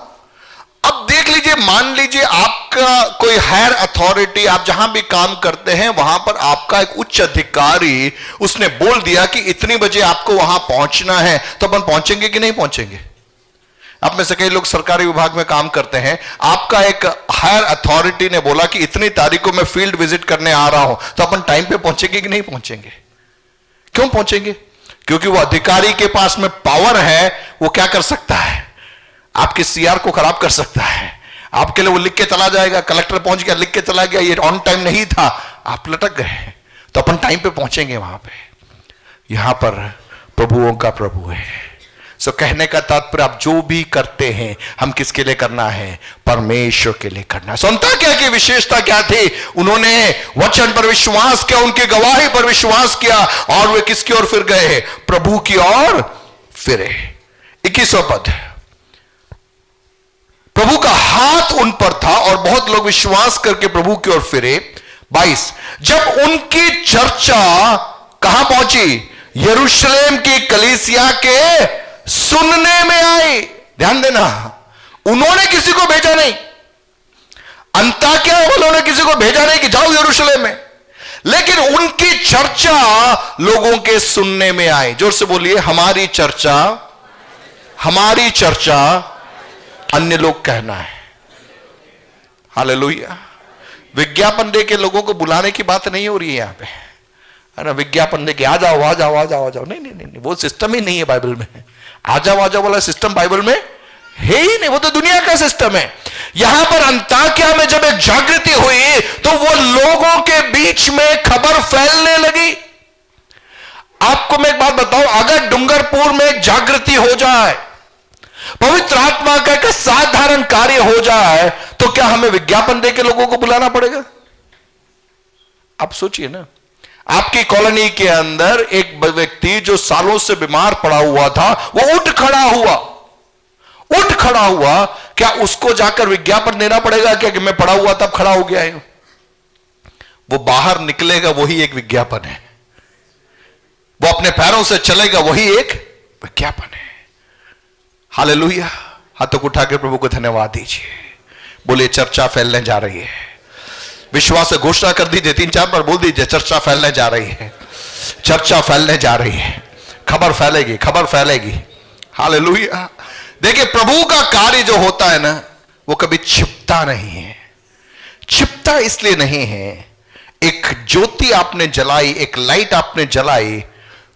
अब देख लीजिए, मान लीजिए आपका कोई हायर अथॉरिटी, आप जहां भी काम करते हैं वहां पर आपका एक उच्च अधिकारी उसने बोल दिया कि इतनी बजे आपको वहां पहुंचना है, तो अपन पहुंचेंगे कि नहीं पहुंचेंगे? आप में से कई लोग सरकारी विभाग में काम करते हैं, आपका एक हायर अथॉरिटी ने बोला कि इतनी तारीख को मैं फील्ड विजिट करने आ रहा हूं, तो अपन टाइम पे पहुंचेंगे कि नहीं पहुंचेंगे? क्यों पहुंचेंगे? क्योंकि वो अधिकारी के पास में पावर है, वो क्या कर सकता है? आपके सीआर को खराब कर सकता है। आपके लिए वो लिख के चला जाएगा, कलेक्टर पहुंच गया, लिख के चला गया, ये ऑन टाइम नहीं था, आप लटक गए, तो अपन टाइम पे पहुंचेंगे वहां पे। यहां पर प्रभुओं का प्रभु है। सो कहने का तात्पर्य, आप जो भी करते हैं हम किसके लिए करना है? परमेश्वर के लिए करना है। सुनता क्या की विशेषता क्या थी? उन्होंने वचन पर विश्वास किया, उनकी गवाही पर विश्वास किया, और वे किसकी ओर फिर गए? प्रभु की ओर फिरे। 21वां पद, प्रभु का हाथ उन पर था और बहुत लोग विश्वास करके प्रभु की ओर फिरे। 22, जब उनकी चर्चा कहां पहुंची? यरूशलेम की कलीसिया के सुनने में आई। ध्यान देना, उन्होंने किसी को भेजा नहीं, अंताकिया वालों ने किसी को भेजा नहीं कि जाओ यरूशलेम में, लेकिन उनकी चर्चा लोगों के सुनने में आई। जोर से बोलिए, हमारी चर्चा, हमारी चर्चा अन्य लोग कहना है। हालेलुया। विज्ञापन दे के लोगों को बुलाने की बात नहीं हो रही है यहां पे, है ना। विज्ञापन दे के आ जाओ आ जाओ आ जाओ आ जाओ, नहीं नहीं नहीं, वो सिस्टम ही नहीं है बाइबल में। आ जाओ वाला सिस्टम बाइबल में है ही नहीं, वो तो दुनिया का सिस्टम है। यहां पर अंताकिया में जब एक जागृति हुई तो वो लोगों के बीच में खबर फैलने लगी। आपको मैं एक बात बताऊं, अगर डूंगरपुर में एक जागृति हो जाए, पवित्र आत्मा का एक साधारण कार्य हो जाए, तो क्या हमें विज्ञापन देकर लोगों को बुलाना पड़ेगा? आप सोचिए ना, आपकी कॉलोनी के अंदर एक व्यक्ति जो सालों से बीमार पड़ा हुआ था, वो उठ खड़ा हुआ, क्या उसको जाकर विज्ञापन देना पड़ेगा क्या कि मैं पड़ा हुआ तब खड़ा हो गया है? वो बाहर निकलेगा, वही एक विज्ञापन है। वो अपने पैरों से चलेगा, वही एक विज्ञापन है। हालेलुया। हाथों को उठा के प्रभु को धन्यवाद दीजिए। बोलिए, चर्चा फैलने जा रही है। विश्वास से घोषणा कर दीजिए, 3-4 बार बोल दीजिए, चर्चा फैलने जा रही है, चर्चा फैलने जा रही है, खबर फैलेगी, खबर फैलेगी। हालेलुया। देखिए, प्रभु का कार्य जो होता है ना, वो कभी छिपता नहीं है। छिपता इसलिए नहीं है, एक ज्योति आपने जलाई, एक लाइट आपने जलाई,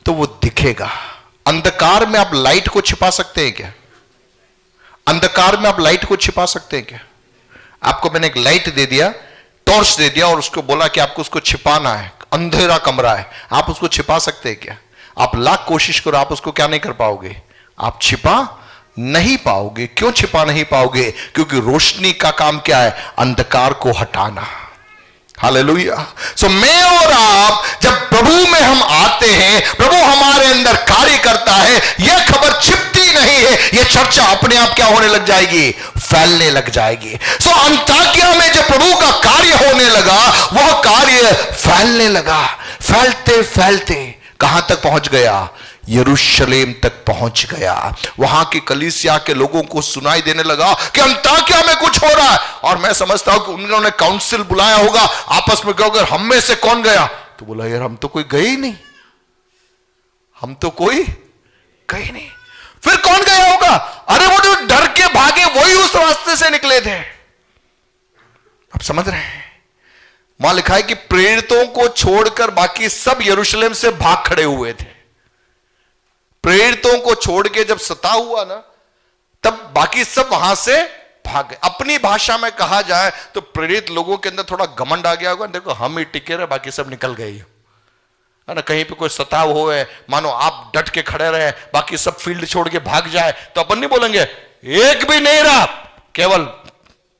तो वो दिखेगा। अंधकार में आप लाइट को छिपा सकते हैं क्या? अंधकार में आप लाइट को छिपा सकते हैं क्या? आपको मैंने एक लाइट दे दिया, टॉर्च दे दिया और उसको बोला कि आपको उसको छिपाना है, अंधेरा कमरा है, आप उसको छिपा सकते हैं क्या? आप लाख कोशिश करो, आप उसको क्या नहीं कर पाओगे, आप छिपा नहीं पाओगे। क्यों छिपा नहीं पाओगे? क्योंकि रोशनी का काम क्या है? अंधकार को हटाना। हालेलुया। सो मैं और आप जब प्रभु में हम आते हैं, प्रभु हमारे अंदर कार्य करता है, यह खबर छिपती नहीं है, यह चर्चा अपने आप क्या होने लग जाएगी? फैलने लग जाएगी। सो अंताकिया में जब प्रभु का कार्य होने लगा, वह कार्य फैलने लगा। फैलते फैलते कहां तक पहुंच गया? यरूशलेम तक पहुंच गया। वहां की कलीसिया के लोगों को सुनाई देने लगा कि अंताकिया में कुछ हो रहा है। और मैं समझता हूं कि उन्होंने काउंसिल बुलाया होगा, आपस में कहोगे हम में से कौन गया? तो बोला, यार हम तो कोई गए ही नहीं, हम तो कोई गए नहीं। फिर कौन गया होगा? अरे वो जो डर के भागे वही उस रास्ते से निकले थे। आप समझ रहे हैं? वहां लिखा है कि प्रेरितों को छोड़कर बाकी सब यरूशलेम से भाग खड़े हुए थे। प्रेरितों को छोड़ के जब सता हुआ ना, तब बाकी सब वहां से भाग गए। अपनी भाषा में कहा जाए तो प्रेरित लोगों के अंदर थोड़ा घमंड आ गया होगा, देखो हम ही टिके रहे, बाकी सब निकल गए, है ना। कहीं पे कोई सताव हो है, मानो आप डट के खड़े रहे, बाकी सब फील्ड छोड़ के भाग जाए, तो अपन नहीं बोलेंगे एक भी नहीं रहा, केवल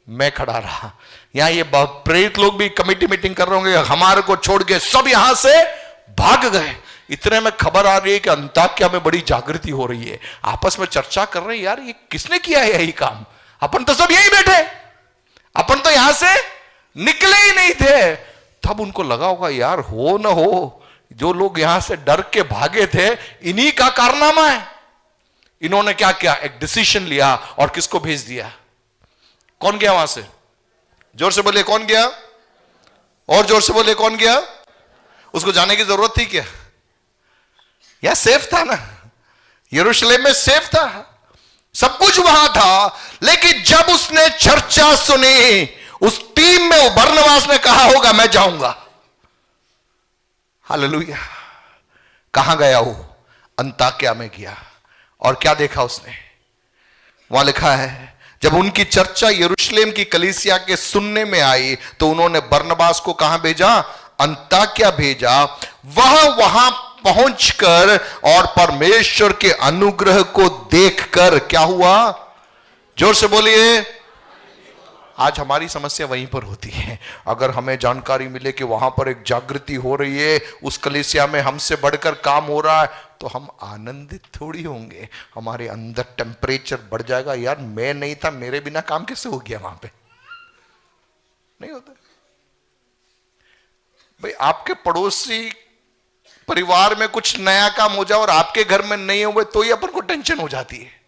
मैं खड़ा रहा। यहां ये प्रेरित लोग भी कमेटी मीटिंग कर रहे होंगे, हमारे को छोड़ के सब यहां से भाग गए। इतने में खबर आ रही है कि अंताकिया में बड़ी जागृति हो रही है। आपस में चर्चा कर रहे हैं, यार ये किसने किया है यही काम? अपन तो सब यही बैठे, अपन तो यहां से निकले ही नहीं थे। तब उनको लगा होगा, यार हो ना हो, जो लोग यहां से डर के भागे थे, इन्हीं का कारनामा है। इन्होंने क्या किया? एक डिसीजन लिया और किसको भेज दिया? कौन गया वहां से? जोर से बोलिए, कौन गया? और जोर से बोलिए, कौन गया? उसको जाने की जरूरत थी क्या? या सेफ था ना, यरूशलेम में सेफ था, सब कुछ वहां था। लेकिन जब उसने चर्चा सुनी, उस टीम में बरनबास ने कहा होगा मैं जाऊंगा। हालेलुया। कहां गया वो? अंताकिया में गया। और क्या देखा उसने? वहां लिखा है, जब उनकी चर्चा यरूशलेम की कलीसिया के सुनने में आई, तो उन्होंने बरनबास को कहां भेजा? अंताकिया भेजा। वहां पहुंचकर और परमेश्वर के अनुग्रह को देखकर क्या हुआ? जोर से बोलिए। आज हमारी समस्या वहीं पर होती है। अगर हमें जानकारी मिले कि वहां पर एक जागृति हो रही है, उस कलीसिया में हमसे बढ़कर काम हो रहा है, तो हम आनंदित थोड़ी होंगे। हमारे अंदर टेम्परेचर बढ़ जाएगा, यार मैं नहीं था, मेरे बिना काम कैसे हो गया वहां पे? नहीं होता भाई। आपके पड़ोसी परिवार में कुछ नया काम हो जाए और आपके घर में नहीं हुए तो ही अपन को टेंशन हो जाती है।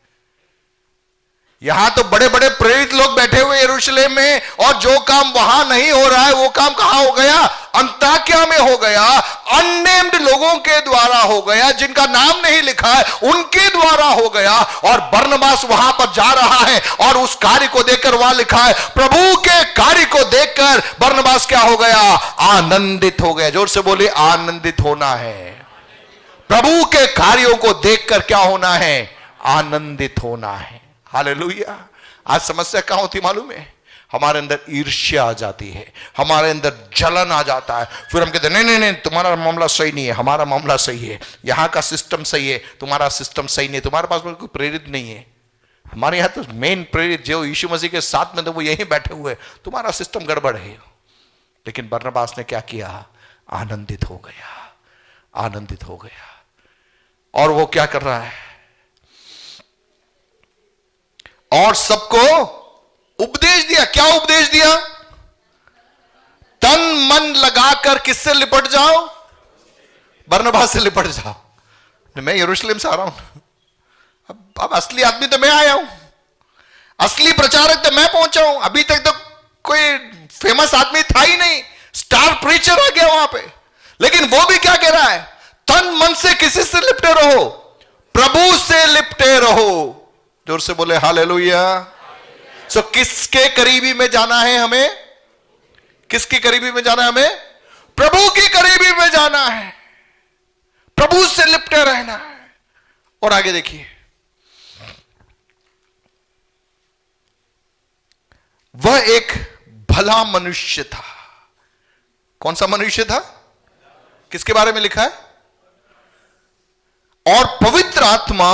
यहां तो बड़े बड़े प्रेरित लोग बैठे हुए यरूशलेम में, और जो काम वहां नहीं हो रहा है वो काम कहां हो गया? अंताकिया में हो गया। अननेम्ड लोगों के द्वारा हो गया, जिनका नाम नहीं लिखा है उनके द्वारा हो गया। और बरनबास वहां पर जा रहा है और उस कार्य को देखकर वहां लिखा है, प्रभु के कार्य को देखकर बरनबास क्या हो गया? आनंदित हो गया। जोर से बोले, आनंदित होना है। प्रभु के कार्यों को देखकर क्या होना है? आनंदित होना है। हालेलुया। आज समस्या क्या होती मालूम है? हमारे अंदर ईर्ष्या आ जाती है, हमारे अंदर जलन आ जाता है। फिर हम कहते हैं नहीं, तुम्हारा मामला सही नहीं है, हमारा मामला सही है। यहां का सिस्टम सही है, तुम्हारा सिस्टम सही नहीं है। तुम्हारे पास कोई प्रेरित नहीं है। हमारे यहां तो मेन प्रेरित जो यीशु मसीह के साथ में, तो वो यहीं बैठे हुए, तुम्हारा सिस्टम गड़बड़ है। लेकिन बरनबास ने क्या किया? आनंदित हो गया, आनंदित हो गया। और वो क्या कर रहा है? और सबको उपदेश दिया। क्या उपदेश दिया? तन मन लगाकर किससे लिपट जाओ? बरनबास से लिपट जाओ। मैं यरूशलेम से आ रहा हूं, अब असली आदमी तो मैं आया हूं, असली प्रचारक तो मैं पहुंचा हूं। अभी तक तो कोई फेमस आदमी था ही नहीं, स्टार प्रीचर आ गया वहां पे। लेकिन वो भी क्या कह रहा है? तन मन से किसी से लिपटे रहो, प्रभु से लिपटे रहो। जोर से बोले हालेलुया। सो किसके करीबी में जाना है हमें? किसके करीबी में जाना है हमें? प्रभु की करीबी में जाना है, प्रभु से लिपटे रहना है। और आगे देखिए, वह एक भला मनुष्य था। कौन सा मनुष्य था? किसके बारे में लिखा है? और पवित्र आत्मा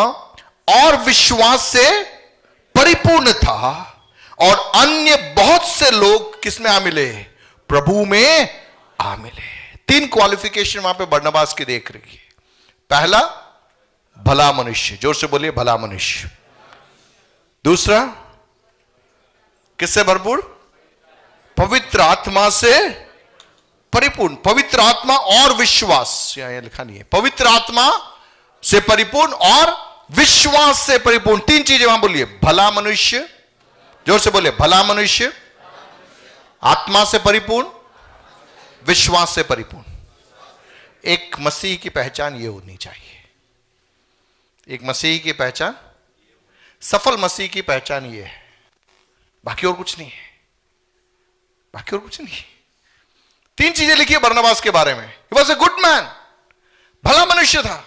और विश्वास से परिपूर्ण था, और अन्य बहुत से लोग किसमें आ मिले? प्रभु में आ मिले। 3 क्वालिफिकेशन वहां पे बरनबास की देख रही है। पहला, भला मनुष्य। जोर से बोलिए, भला मनुष्य। दूसरा, किससे भरपूर? पवित्र आत्मा से परिपूर्ण। पवित्र आत्मा और विश्वास, यहां लिखा नहीं है, पवित्र आत्मा से परिपूर्ण और विश्वास से परिपूर्ण। 3 चीजें वहां बोलिए। भला मनुष्य, जोर से बोलिए, भला मनुष्य, आत्मा से परिपूर्ण, विश्वास से परिपूर्ण। एक मसीह की पहचान ये होनी चाहिए। एक मसीह की पहचान, सफल मसीह की पहचान ये है, बाकी और कुछ नहीं है, बाकी और कुछ नहीं है। 3 चीजें लिखी है बरनबास के बारे में। He was a good man, भला मनुष्य था,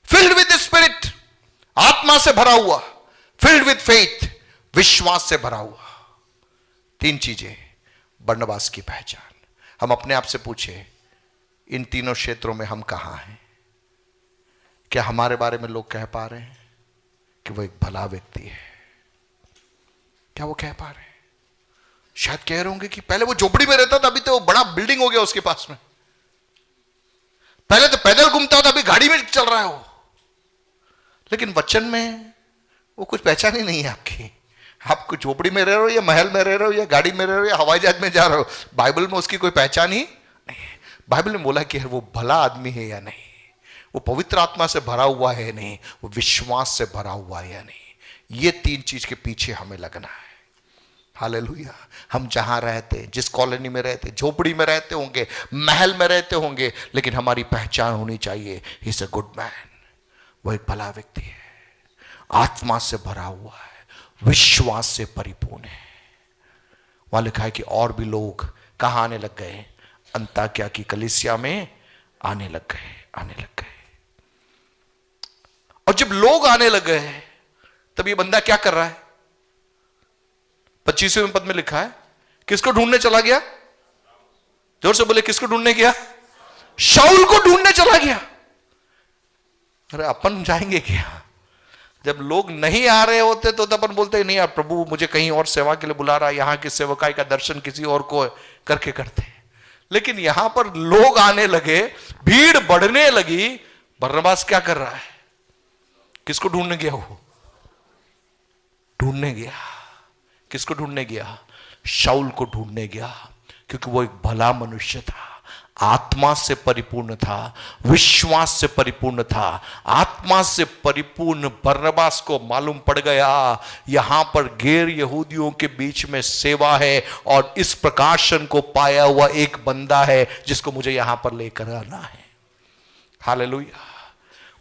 filled with the spirit, आत्मा से भरा हुआ, filled with faith, विश्वास से भरा हुआ। 3 चीजें बरनबास की पहचान। हम अपने आप से पूछे, इन तीनों क्षेत्रों में हम कहां हैं? क्या हमारे बारे में लोग कह पा रहे हैं कि वो एक भला व्यक्ति है? क्या वो कह पा रहे हैं? शायद कह रहे होंगे कि पहले वो झोपड़ी में रहता था, अभी तो वो बड़ा बिल्डिंग हो गया उसके पास में। पहले तो पैदल घूमता था, अभी गाड़ी में चल रहा है वो। लेकिन वचन में वो कुछ पहचान ही नहीं है आपकी। आप कुछ झोपड़ी में रह रहे हो, या महल में रह रहे हो, या गाड़ी में रह रहे हो, या हवाई जहाज में जा रहे हो, बाइबल में उसकी कोई पहचान ही नहीं है। बाइबल ने बोला कि वो भला आदमी है या नहीं, वो पवित्र आत्मा से भरा हुआ है नहीं, वो विश्वास से भरा हुआ है या नहीं। ये 3 चीज के पीछे हमें लगना है। हालेलुया। हम जहां रहते, जिस कॉलोनी में रहते, झोपड़ी में रहते होंगे, महल में रहते होंगे, लेकिन हमारी पहचान होनी चाहिए, he is a good man, वो एक भला व्यक्ति है, आत्मा से भरा हुआ है, विश्वास से परिपूर्ण है। वहां लिखा है कि और भी लोग कहां आने लग गए? अंताकिया की कलीसिया में आने लग गए, आने लग गए। और जब लोग आने लग गए, तब ये बंदा क्या कर रहा है? 25वें पद में लिखा है, किसको ढूंढने चला गया? जोर से बोले, किसको ढूंढने गया? शाऊल को ढूंढने चला गया। अरे अपन जाएंगे क्या? जब लोग नहीं आ रहे होते तो अपन बोलते नहीं यार, प्रभु मुझे कहीं और सेवा के लिए बुला रहा है, यहां की सेवकाई का दर्शन किसी और को करके करते हैं। लेकिन यहां पर लोग आने लगे, भीड़ बढ़ने लगी। बरनबास क्या कर रहा है? किसको ढूंढने गया? वो ढूंढने गया। किसको ढूंढने गया? शाऊल को ढूंढने गया, क्योंकि वो एक भला मनुष्य था, आत्मा से परिपूर्ण था, विश्वास से परिपूर्ण था। आत्मा से परिपूर्ण बरनबास को मालूम पड़ गया यहां पर गैर यहूदियों के बीच में सेवा है और इस प्रकाशन को पाया हुआ एक बंदा है जिसको मुझे यहां पर लेकर आना है। हालेलुया।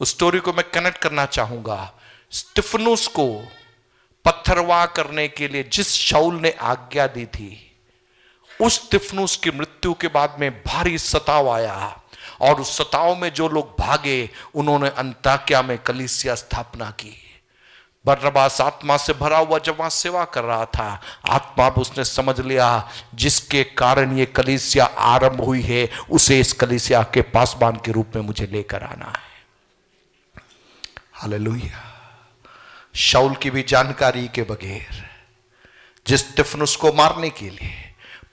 उस स्टोरी को मैं कनेक्ट करना चाहूंगा। स्तिफनुस को पत्थरवाह करने के लिए जिस शाऊल ने आज्ञा दी थी, उस स्तिफनुस की मृत्यु के बाद में भारी सताव आया और उस सताव में जो लोग भागे उन्होंने अंताक्या में कलीसिया स्थापना की। बरनबास आत्मा से भरा हुआ जब वहां सेवा कर रहा था, आत्मा में उसने समझ लिया जिसके कारण ये कलीसिया आरंभ हुई है उसे इस कलीसिया के पासबान के रूप में मुझे लेकर आना है। हालेलुया। शाऊल की भी जानकारी के बगैर जिस स्तिफनुस को मारने के लिए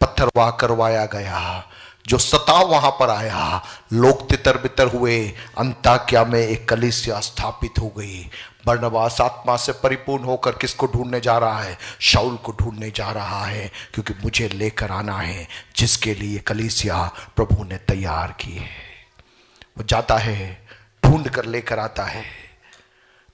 पत्थरवाह करवाया गया, जो सताव वहां पर आया, लोग तितर बितर हुए, अंताक्या में एक कलीसिया स्थापित हो गई। बरनबास आत्मा से परिपूर्ण होकर किसको ढूंढने जा रहा है? शाऊल को ढूंढने जा रहा है, क्योंकि मुझे लेकर आना है जिसके लिए कलीसिया प्रभु ने तैयार की है। वो जाता है, ढूंढ कर लेकर आता है।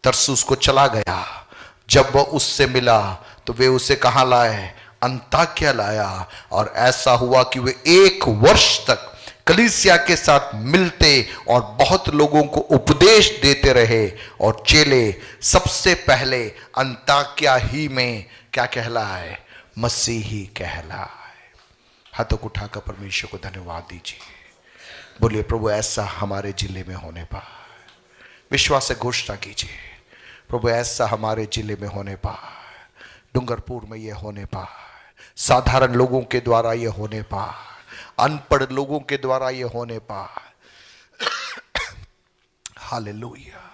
तरसुस को चला गया। जब वह उससे मिला तो वे उसे कहां लाए? अंताक्या लाया। और ऐसा हुआ कि वे 1 वर्ष तक कलीसिया के साथ मिलते और बहुत लोगों को उपदेश देते रहे। और चेले सबसे पहले अंताक्या ही में क्या कहलाए? मसीही कहलाए। हाथों को उठाकर परमेश्वर को धन्यवाद दीजिए। बोलिए प्रभु ऐसा हमारे जिले में होने पाए। विश्वास से घोषणा कीजिए, प्रभु ऐसा हमारे जिले में होने पाए, डूंगरपुर में यह होने पाए, साधारण लोगों के द्वारा यह होने पाए, अनपढ़ लोगों के द्वारा यह होने पाए। हालेलुया।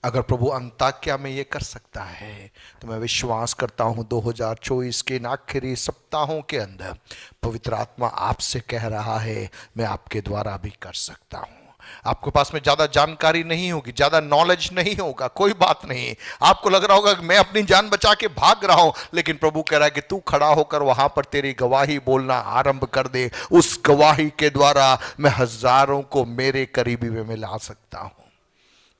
अगर प्रभु अंताक्या में यह कर सकता है तो मैं विश्वास करता हूं 2024 के इन आखिरी सप्ताहों के अंदर पवित्र आत्मा आपसे कह रहा है मैं आपके द्वारा भी कर सकता हूं। आपके पास में ज्यादा जानकारी नहीं होगी, ज्यादा नॉलेज नहीं होगा, कोई बात नहीं। आपको लग रहा होगा कि मैं अपनी जान बचा के भाग रहा हूं, लेकिन प्रभु कह रहा है कि तू खड़ा होकर वहां पर तेरी गवाही बोलना आरंभ कर दे। उस गवाही के द्वारा मैं हजारों को मेरे करीबी में मिला सकता हूं।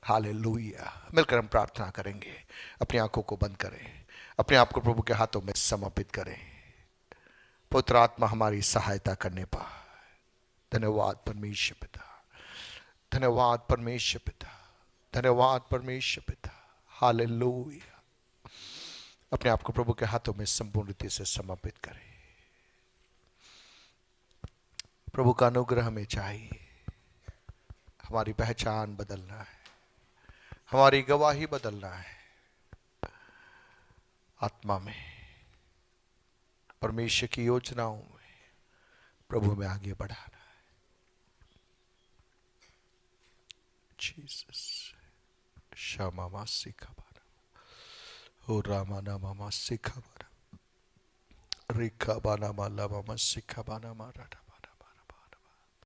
हालेलुया। मिलकर हम प्रार्थना करेंगे। अपनी आंखों को बंद करें, अपने आप को प्रभु के हाथों में समर्पित करें। पवित्र आत्मा हमारी सहायता करने पाए। धन्यवाद परमेश्वर पिता, धन्यवाद परमेश्वर पिता, धन्यवाद परमेश्वर पिता। हालेलुया। अपने आप को प्रभु के हाथों में संपूर्ण रीति से समर्पित करें। प्रभु का अनुग्रह हमें चाहिए। हमारी पहचान बदलना है, हमारी गवाही बदलना है। आत्मा में, परमेश्वर की योजनाओं में प्रभु में आगे बढ़ाना। Jesus. Shamama Sikhabara. O Ramana Mama Sikhabara. Rikabana Malama Sikhabana Marada.